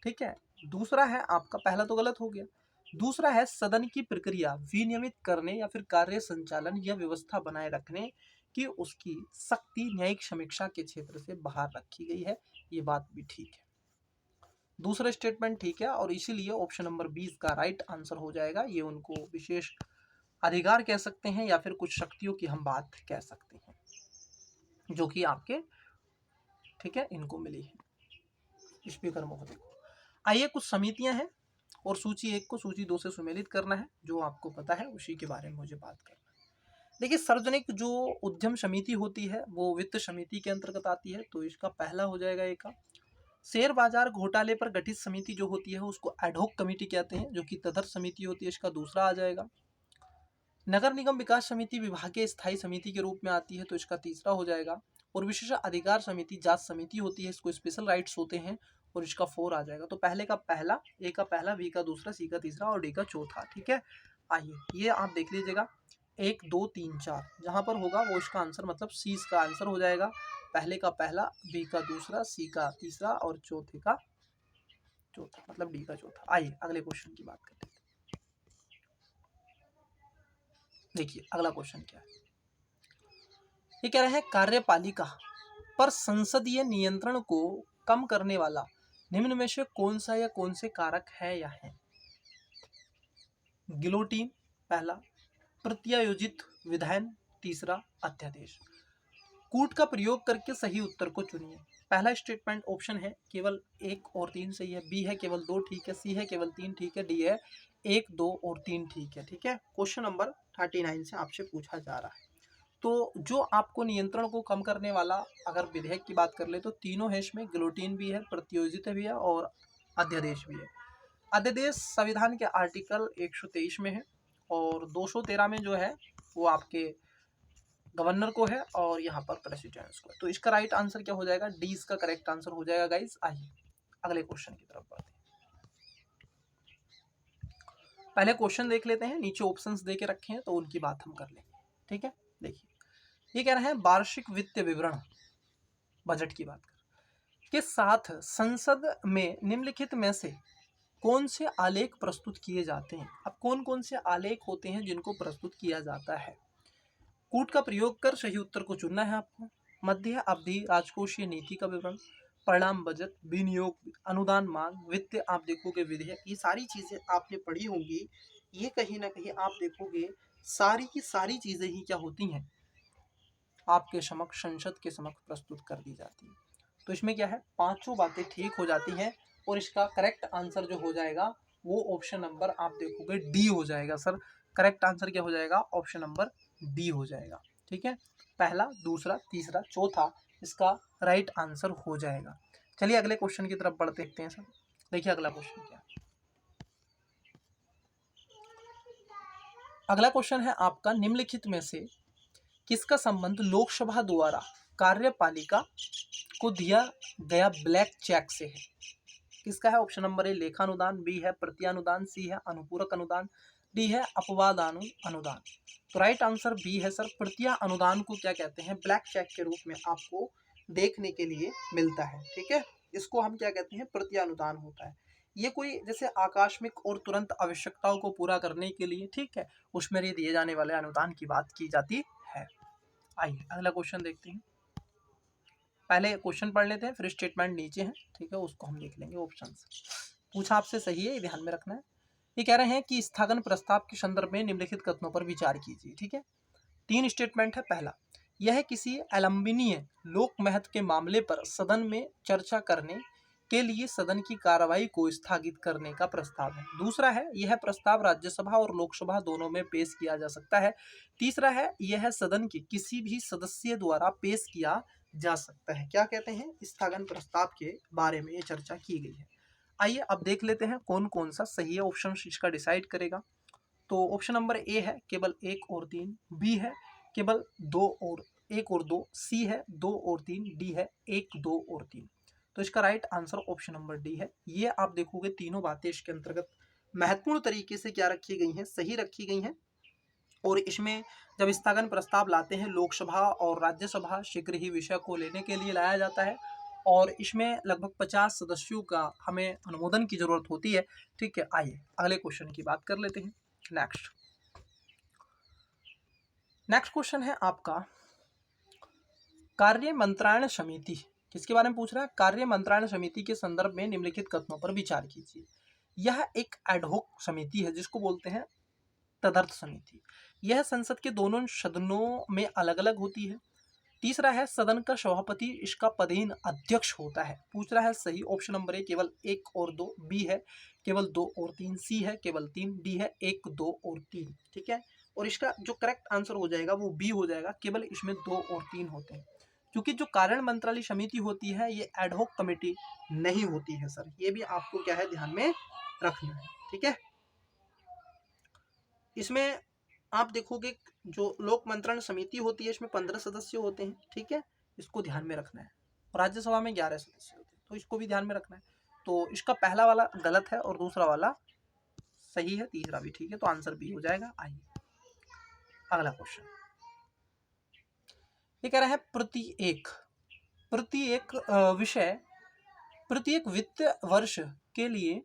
ठीक है, दूसरा है आपका, पहला तो गलत हो गया, दूसरा है सदन की प्रक्रिया विनियमित करने या फिर कार्य संचालन या व्यवस्था बनाए रखने की उसकी शक्ति न्यायिक समीक्षा के क्षेत्र से बाहर रखी गई है। ये बात भी ठीक है, दूसरा स्टेटमेंट ठीक है, और इसीलिए ऑप्शन नंबर 20 का राइट आंसर हो जाएगा। ये उनको विशेष अधिकार कह सकते हैं या फिर कुछ शक्तियों की हम बात कह सकते हैं जो कि आपके, ठीक है, इनको मिली है स्पीकर महोदय को। आइए कुछ समितियां हैं, और सूची 1 को सूची 2 से सुमेलित करना है, जो आपको पता है उसी के बारे में मुझे बात करना है। देखिए सार्वजनिक जो उद्यम समिति होती है वो वित्त समिति के अंतर्गत आती है, तो इसका पहला हो जाएगा एक का। शेयर बाजार घोटाले पर गठित समिति जो होती है उसको एडहॉक कमेटी कहते हैं, जो कि तदर्थ समिति होती है, इसका दूसरा आ जाएगा। नगर निगम विकास समिति विभागीय स्थायी समिति के रूप में आती है, तो इसका तीसरा हो जाएगा। और विशेष अधिकार समिति जांच समिति होती है, इसको स्पेशल राइट्स होते हैं, और इसका 4 आ जाएगा। तो पहले का पहला, ए का पहला, बी का दूसरा, सी का तीसरा और डी का चौथा। ठीक है, आइए ये आप देख लीजिएगा 1 2 3 4 जहाँ पर होगा वो इसका आंसर, मतलब सी इसका आंसर हो जाएगा। पहले का पहला, बी का दूसरा, सी का तीसरा और चौथे का चौथा, मतलब डी का चौथा। आइए अगले क्वेश्चन की बात करते हैं। देखिए अगला क्वेश्चन क्या है, ये कह रहे हैं कार्यपालिका पर संसदीय नियंत्रण को कम करने वाला निम्न में से कौन सा या कौन से कारक है या है। गिलोटीन पहला, प्रत्यायोजित विधान तीसरा, अध्यादेश। कूट का प्रयोग करके सही उत्तर को चुनिए। पहला स्टेटमेंट ऑप्शन है केवल 1 और 3 सही है, बी है केवल 2 ठीक है, सी है केवल 3 ठीक है, डी है 1 2 और 3 ठीक है। ठीक है, क्वेश्चन नंबर 39 से आपसे पूछा जा रहा है। तो जो आपको नियंत्रण को कम करने वाला अगर विधेयक की बात कर ले तो तीनों है इसमें, गिलोटीन भी है, प्रत्यायोजित भी है और अध्यादेश भी है। अध्यादेश संविधान के आर्टिकल 123 में है और 213 में जो है वो आपके गवर्नर को है और यहाँ पर प्रेसिडेंट को है। तो इसका राइट आंसर क्या हो जाएगा, डी इसका करेक्ट आंसर हो जाएगा गाइस। आइए अगले क्वेश्चन की तरफ बढ़ते हैं। पहले क्वेश्चन देख लेते हैं, नीचे ऑप्शंस दे के रखे हैं तो उनकी बात हम कर लेंगे। ठीक है, देखिए ये कह रहे हैं वार्षिक वित्तीय विवरण, बजट की बात के साथ संसद में निम्नलिखित में से कौन से आलेख प्रस्तुत किए जाते हैं। अब कौन कौन से आलेख होते हैं जिनको प्रस्तुत किया जाता है। कूट का प्रयोग कर सही उत्तर को चुनना है आपको। मध्य अवधि राजकोषीय नीति का विवरण, परिणाम बजट, विनियोग, अनुदान मांग, वित्त आप देखोगे विधेयक, ये सारी चीजें आपने पढ़ी होंगी। ये कहीं ना कहीं आप देखोगे सारी की सारी चीजें ही क्या होती हैं, आपके समक्ष, संसद के समक्ष प्रस्तुत कर दी जाती है। तो इसमें क्या है, पांचों बातें ठीक हो जाती हैं और इसका करेक्ट आंसर जो हो जाएगा वो ऑप्शन नंबर आप देखोगे डी हो जाएगा। सर करेक्ट आंसर क्या हो जाएगा, ऑप्शन नंबर डी हो जाएगा। ठीक है, पहला, दूसरा, तीसरा, चौथा इसका राइट आंसर हो जाएगा। चलिए अगले क्वेश्चन की तरफ बढ़ते देखते हैं सर। देखिए अगला क्वेश्चन क्या है। अगला क्वेश्चन है आपका, निम्नलिखित में से किसका संबंध लोकसभा द्वारा कार्यपालिका को दिया गया ब्लैक चेक से है। किसका है, ऑप्शन नंबर ए लेखानुदान, बी है प्रत्यानुदान, सी है अनुपूरक अनुदान, डी है अपवादानुदान। तो राइट आंसर बी है सर, प्रत्या अनुदान को क्या कहते हैं, ब्लैक चेक के रूप में आपको देखने के लिए मिलता है। ठीक है, इसको हम क्या कहते हैं, प्रत्यानुदान होता है। ये कोई जैसे आकस्मिक और तुरंत आवश्यकताओं को पूरा करने के लिए, ठीक है, उसमें दिए जाने वाले अनुदान की बात की जाती है। आइए अगला क्वेश्चन देखते हैं। पहले क्वेश्चन पढ़ लेते हैं फिर स्टेटमेंट नीचे है, ठीक है, उसको हम देख लेंगे। ऑप्शन पूछा आपसे सही है, ये ध्यान में रखना है। ये कह रहे हैं कि स्थगन प्रस्ताव के संदर्भ में निम्नलिखित कथनों पर विचार कीजिए। ठीक है, 3 स्टेटमेंट है। पहला, यह किसी अलंबनीय लोक महत्व के मामले पर सदन में चर्चा करने के लिए सदन की कार्रवाई को स्थगित करने का प्रस्ताव है। दूसरा है, यह प्रस्ताव राज्यसभा और लोकसभा दोनों में पेश किया जा सकता है। तीसरा है, यह सदन के किसी भी सदस्य द्वारा पेश किया जा सकता है। क्या कहते हैं, स्थगन प्रस्ताव के बारे में ये चर्चा की गई है। आइए अब देख लेते हैं कौन कौन सा सही है, ऑप्शन इसका डिसाइड करेगा। तो ऑप्शन नंबर ए है केवल 1 और 3, बी है केवल 2 और 1 और 2, सी है 2 और 3, डी है 1 2 और 3। तो इसका right answer option number D है। ये आप देखोगे तीनों बातें इसके अंतर्गत महत्वपूर्ण तरीके से क्या रखी गई हैं, सही रखी गई हैं। और इसमें जब स्थगन प्रस्ताव लाते हैं लोकसभा और राज्यसभा शीघ्र ही विषय को लेने के लिए लाया जाता है और इसमें लगभग 50 सदस्यों का हमें अनुमोदन की जरूरत होती है। ठीक है, आइए अगले क्वेश्चन की बात कर लेते हैं। नेक्स्ट क्वेश्चन है आपका, कार्य मंत्रालय समिति किसके बारे में पूछ रहा है, कार्य मंत्रालय समिति के संदर्भ में निम्नलिखित कथनों पर विचार कीजिए। यह एक एडहॉक समिति है जिसको बोलते हैं तदर्थ समिति। यह संसद के दोनों सदनों में अलग अलग होती है। तीसरा है, सदन का सभापति इसका पदेन अध्यक्ष होता है। पूछ रहा है सही, ऑप्शन नंबर ए केवल 1 और 2, बी है केवल 2 और 3, सी है केवल 3, डी है 1 2 और 3। ठीक है, और इसका जो करेक्ट आंसर हो जाएगा वो बी हो जाएगा, केवल इसमें 2 और 3 होते हैं। क्योंकि जो कार्य मंत्रालय समिति होती है ये एडहॉक कमेटी नहीं होती है सर, ये भी आपको क्या है ध्यान में रखना है, ठीक है। इसमें आप देखोगे जो लोक मंत्रण समिति होती है इसमें 15 सदस्य होते हैं, ठीक है, इसको ध्यान में रखना है। और राज्यसभा में 11 सदस्य होते हैं, तो इसको भी ध्यान में रखना है। तो इसका पहला वाला गलत है और दूसरा वाला सही है, तीसरा भी ठीक है, तो आंसर बी हो जाएगा। आइए अगला क्वेश्चन, ये कह रहा है प्रत्येक विषय प्रत्येक वित्त वर्ष के लिए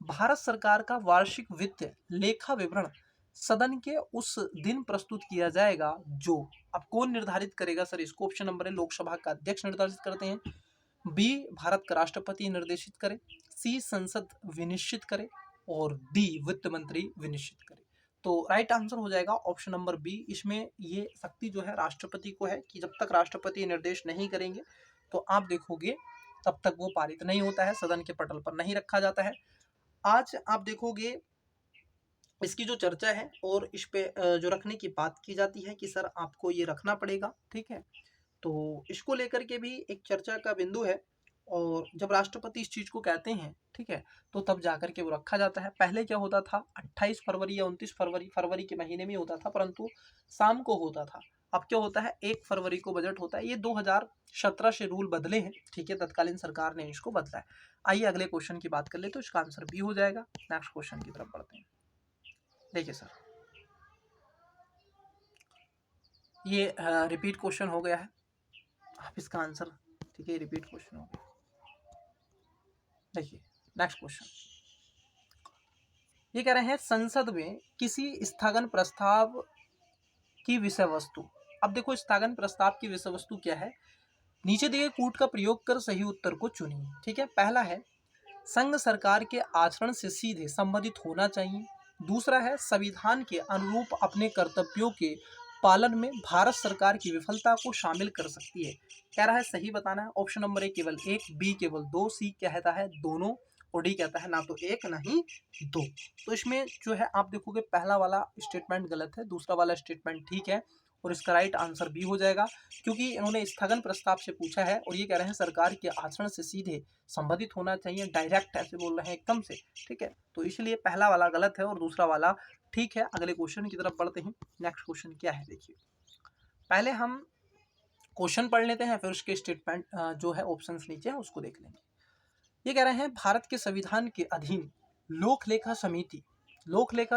भारत सरकार का वार्षिक वित्त लेखा विवरण सदन के उस दिन प्रस्तुत किया जाएगा जो, अब कौन निर्धारित करेगा सर इसको? ऑप्शन नंबर है लोकसभा का अध्यक्ष निर्धारित करते हैं, बी भारत का राष्ट्रपति निर्देशित करे, सी संसद विनिश्चित करे और डी वित्त मंत्री विनिश्चित करे। तो राइट आंसर हो जाएगा ऑप्शन नंबर बी। इसमें ये शक्ति जो है राष्ट्रपति को है कि जब तक राष्ट्रपति निर्देश नहीं करेंगे तो आप देखोगे तब तक वो पारित नहीं होता है, सदन के पटल पर नहीं रखा जाता है। आज आप देखोगे इसकी जो चर्चा है और इस पे जो रखने की बात की जाती है कि सर आपको ये रखना पड़ेगा, ठीक है, तो इसको लेकर के भी एक चर्चा का बिंदु है। और जब राष्ट्रपति इस चीज को कहते हैं, ठीक है, तो तब जाकर के वो रखा जाता है। पहले क्या होता था, 28 फरवरी या 29 फरवरी के महीने में होता था, परंतु शाम को होता था। अब क्या होता है, 1 फरवरी को बजट होता है। ये 2017 से रूल बदले हैं, ठीक है, तत्कालीन सरकार ने इसको बदला है। आइए अगले क्वेश्चन की बात कर ले, तो इसका आंसर बी हो जाएगा। नेक्स्ट क्वेश्चन की तरफ बढ़ते हैं। देखिए सर, ये रिपीट क्वेश्चन हो गया है, आप इसका आंसर, ठीक है, रिपीट क्वेश्चन हो गया। देखिए नेक्स्ट क्वेश्चन, ये कह रहे हैं संसद में किसी स्थगन प्रस्ताव की विषय वस्तु। अब देखो स्थगन प्रस्ताव की विषय वस्तु क्या है, नीचे दिए कूट का प्रयोग कर सही उत्तर को चुनिए, ठीक है। पहला है संघ सरकार के आचरण से सीधे संबंधित होना चाहिए। दूसरा है संविधान के अनुरूप अपने कर्तव्यों के पालन में भारत सरकार की विफलता को शामिल कर सकती है। कह रहा है सही बताना है। ऑप्शन नंबर ए केवल एक, बी केवल दो, सी कहता है दोनों और डी कहता है ना तो एक ना ही दो। तो इसमें जो है आप देखोगे पहला वाला स्टेटमेंट गलत है, दूसरा वाला स्टेटमेंट ठीक है और इसका राइट आंसर बी हो जाएगा, क्योंकि इन्होंने स्थगन प्रस्ताव से पूछा है और ये कह रहे हैं सरकार के आचरण से सीधे संबंधित होना चाहिए, डायरेक्ट ऐसे बोल रहे हैं एकदम से, ठीक है। तो इसलिए पहला वाला गलत है और दूसरा वाला ठीक है। अगले क्वेश्चन की तरफ बढ़ते हैं। नेक्स्ट क्वेश्चन क्या है, देखिए पहले हम क्वेश्चन पढ़ लेते हैं, फिर उसके स्टेटमेंट जो है ऑप्शंस नीचे है उसको देख लेंगे। ये कह रहे हैं भारत के संविधान के अधीन लोक लेखा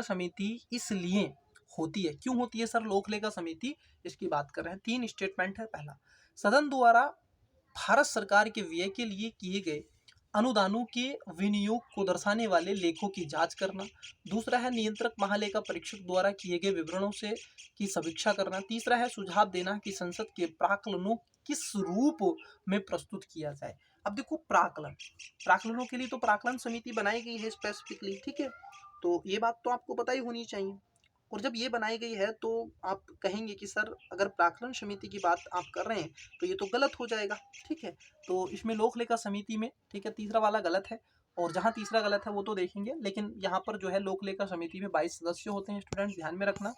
समिति इसलिए होती है, क्यों होती है सर लोक लेखा समिति, इसकी बात कर रहे हैं। 3 स्टेटमेंट है। पहला, सदन द्वारा भारत सरकार के व्यय के लिए किए गए अनुदानों के विनियोग को दर्शाने वाले लेखों की जांच करना। दूसरा है नियंत्रक महालेखा परीक्षक द्वारा किए गए विवरणों से की समीक्षा करना। तीसरा है सुझाव देना कि संसद के प्राक्कलनों किस रूप में प्रस्तुत किया जाए। अब देखो प्राक्कलनों के लिए तो प्राक्कलन समिति बनाई गई है स्पेसिफिकली, ठीक है, तो ये बात तो आपको पता ही होनी चाहिए। और जब ये बनाई गई है तो आप कहेंगे कि सर अगर प्राक्कलन समिति की बात आप कर रहे हैं तो ये तो गलत हो जाएगा, ठीक है। तो इसमें लोक लेखा समिति में, ठीक है, तीसरा वाला गलत है और जहाँ तीसरा गलत है वो तो देखेंगे, लेकिन यहाँ पर जो है लोक लेखा समिति में 22 सदस्य होते हैं। स्टूडेंट ध्यान में रखना,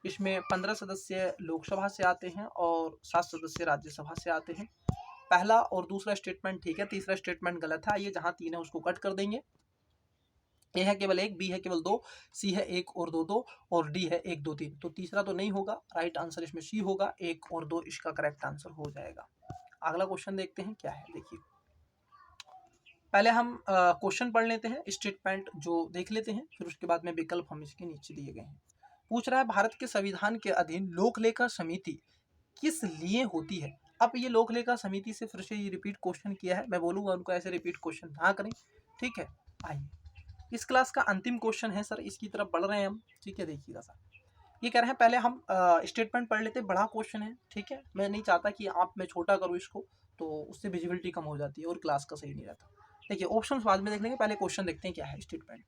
इसमें 15 सदस्य लोकसभा से आते हैं और 7 सदस्य राज्यसभा से आते हैं। पहला और दूसरा स्टेटमेंट ठीक है, तीसरा स्टेटमेंट गलत है। ये जहाँ 3 है उसको कट कर देंगे। ए है केवल 1, बी है केवल 2, सी है 1 और 2 2 और डी है 1 2 3। तो तीसरा तो नहीं होगा, राइट आंसर इसमें सी होगा, 1 और 2 इसका करेक्ट आंसर हो जाएगा। अगला क्वेश्चन देखते हैं क्या है। देखिए पहले हम क्वेश्चन पढ़ लेते हैं, स्टेटमेंट जो देख लेते हैं, फिर उसके बाद में विकल्प हम इसके नीचे दिए गए हैं। पूछ रहा है भारत के संविधान के अधीन लोक लेखा समिति किस लिए होती है। अब ये लोक लेखा समिति से फिर से ये रिपीट क्वेश्चन किया है, मैं बोलूंगा उनको ऐसे रिपीट क्वेश्चन ना करें, ठीक है। आइए इस क्लास का अंतिम क्वेश्चन है सर, इसकी तरफ बढ़ रहे हैं हम, ठीक है। देखिएगा सर, ये कह रहे हैं पहले हम स्टेटमेंट पढ़ लेते हैं, बड़ा क्वेश्चन है, ठीक है। मैं नहीं चाहता कि आप मैं छोटा करूँ इसको, तो उससे विजिबिलिटी कम हो जाती है और क्लास का सही नहीं रहता। देखिए ऑप्शन बाद में देख लेंगे, पहले क्वेश्चन देखते हैं क्या है। स्टेटमेंट,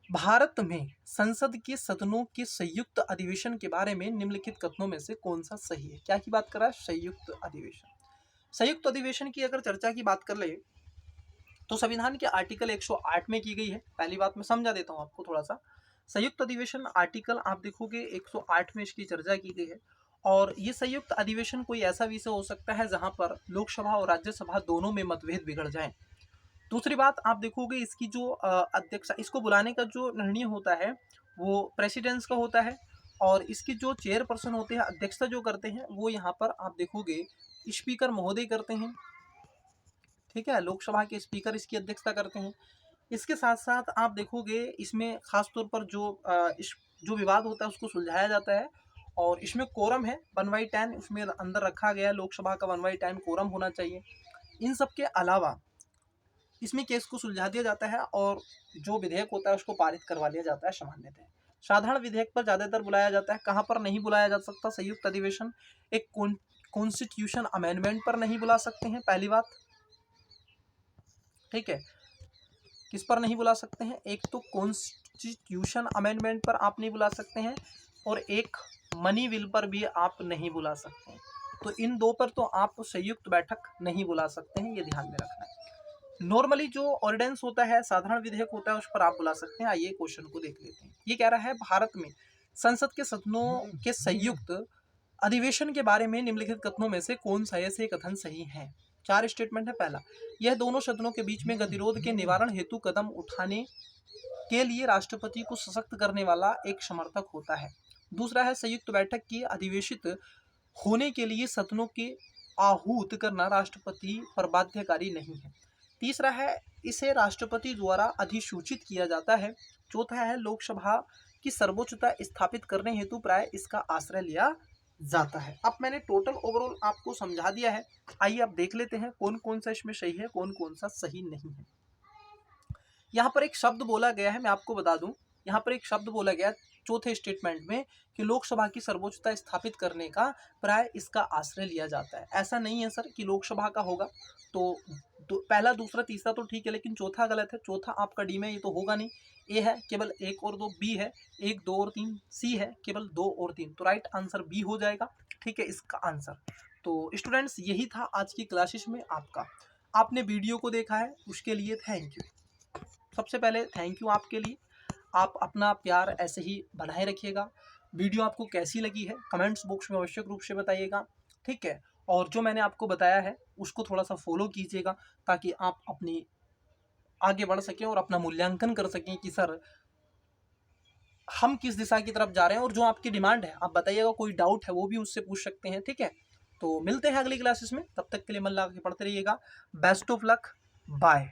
भारत में संसद के सदनों के संयुक्त अधिवेशन के बारे में निम्नलिखित कथनों में से कौन सा सही है। क्या की बात कर रहा है, संयुक्त अधिवेशन। संयुक्त अधिवेशन की अगर चर्चा की बात कर ले तो संविधान के आर्टिकल 108 में की गई है। पहली बात मैं समझा देता हूँ आपको थोड़ा सा। संयुक्त अधिवेशन आर्टिकल आप देखोगे 108 में इसकी चर्चा की गई है और ये संयुक्त अधिवेशन कोई ऐसा विषय हो सकता है जहां पर लोकसभा और राज्यसभा दोनों में मतभेद बिगड़ जाएं। दूसरी बात आप देखोगे इसकी जो अध्यक्ष, इसको बुलाने का जो निर्णय होता है वो प्रेसिडेंस का होता है, और इसकी जो चेयरपर्सन होते हैं, अध्यक्षता जो करते हैं, वो यहाँ पर आप देखोगे स्पीकर महोदय करते हैं। ठीक है, लोकसभा के स्पीकर इसकी अध्यक्षता करते हैं। इसके साथ साथ आप देखोगे इसमें खास तौर पर जो विवाद होता है उसको सुलझाया जाता है, और इसमें कोरम है 1/10, उसमें अंदर रखा गया है लोकसभा का 1/10 कोरम होना चाहिए। इन सब के अलावा इसमें केस को सुलझा दिया जाता है और जो विधेयक होता है उसको पारित करवा लिया जाता है सामान्यतः। साधारण विधेयक पर ज़्यादातर बुलाया जाता है। कहाँ पर नहीं बुलाया जा सकता संयुक्त अधिवेशन? एक कॉन्स्टिट्यूशन अमेंडमेंट पर नहीं बुला सकते हैं, पहली बात। ठीक है, किस पर नहीं बुला सकते हैं? एक तो कॉन्स्टिट्यूशन अमेंडमेंट पर आप नहीं बुला सकते हैं, और एक मनी बिल पर भी आप नहीं बुला सकते हैं। तो इन दो पर तो आप संयुक्त बैठक नहीं बुला सकते हैं, ये ध्यान में रखना है। नॉर्मली जो ऑर्डिनेंस होता है, साधारण विधेयक होता है, उस पर आप बुला सकते हैं। आइए क्वेश्चन को देख लेते हैं। ये कह रहा है भारत में संसद के सदनों के संयुक्त अधिवेशन के बारे में निम्नलिखित कथनों में से कौन सा ऐसे कथन सही है? 4 स्टेटमेंट है। पहला, यह दोनों सदनों के बीच में गतिरोध के निवारण हेतु कदम उठाने के लिए राष्ट्रपति को सशक्त करने वाला एक समर्थक होता है। दूसरा है, संयुक्त बैठक की अधिवेशित होने के लिए सदनों के आहूत करना राष्ट्रपति पर बाध्यकारी नहीं है। तीसरा है, इसे राष्ट्रपति द्वारा अधिसूचित किया जाता है। चौथा है, लोकसभा की सर्वोच्चता स्थापित करने हेतु प्राय इसका आश्रय लिया जाता है। अब मैंने टोटल ओवरऑल आपको समझा दिया है। आइए अब देख लेते हैं कौन कौन सा इसमें सही है, कौन कौन सा सही नहीं है। यहाँ पर एक शब्द बोला गया है, मैं आपको बता दूं, यहाँ पर एक शब्द बोला गया चौथे स्टेटमेंट में कि लोकसभा की सर्वोच्चता स्थापित करने का प्राय इसका आश्रय लिया जाता है। ऐसा नहीं है सर कि लोकसभा का होगा, तो पहला दूसरा तीसरा तो ठीक है, लेकिन चौथा गलत है। चौथा आपका डी में, ये तो होगा नहीं। ए है केवल 1 और 2, बी है 1, 2 और 3, सी है केवल 2 और 3, तो राइट आंसर बी हो जाएगा। ठीक है, इसका आंसर। तो स्टूडेंट्स, यही था आज की क्लासेस में आपका। आपने वीडियो को देखा है उसके लिए थैंक यू। सबसे पहले थैंक यू आपके लिए। आप अपना प्यार ऐसे ही बनाए रखिएगा। वीडियो आपको कैसी लगी है कमेंट्स बॉक्स में आवश्यक रूप से बताइएगा। ठीक है, और जो मैंने आपको बताया है उसको थोड़ा सा फॉलो कीजिएगा, ताकि आप अपनी आगे बढ़ सकें और अपना मूल्यांकन कर सकें कि सर हम किस दिशा की तरफ जा रहे हैं। और जो आपकी डिमांड है आप बताइएगा, कोई डाउट है वो भी उससे पूछ सकते हैं। ठीक है, तो मिलते हैं अगली क्लासेस में, तब तक के लिए मन लगा के पढ़ते रहिएगा। Best of luck, bye.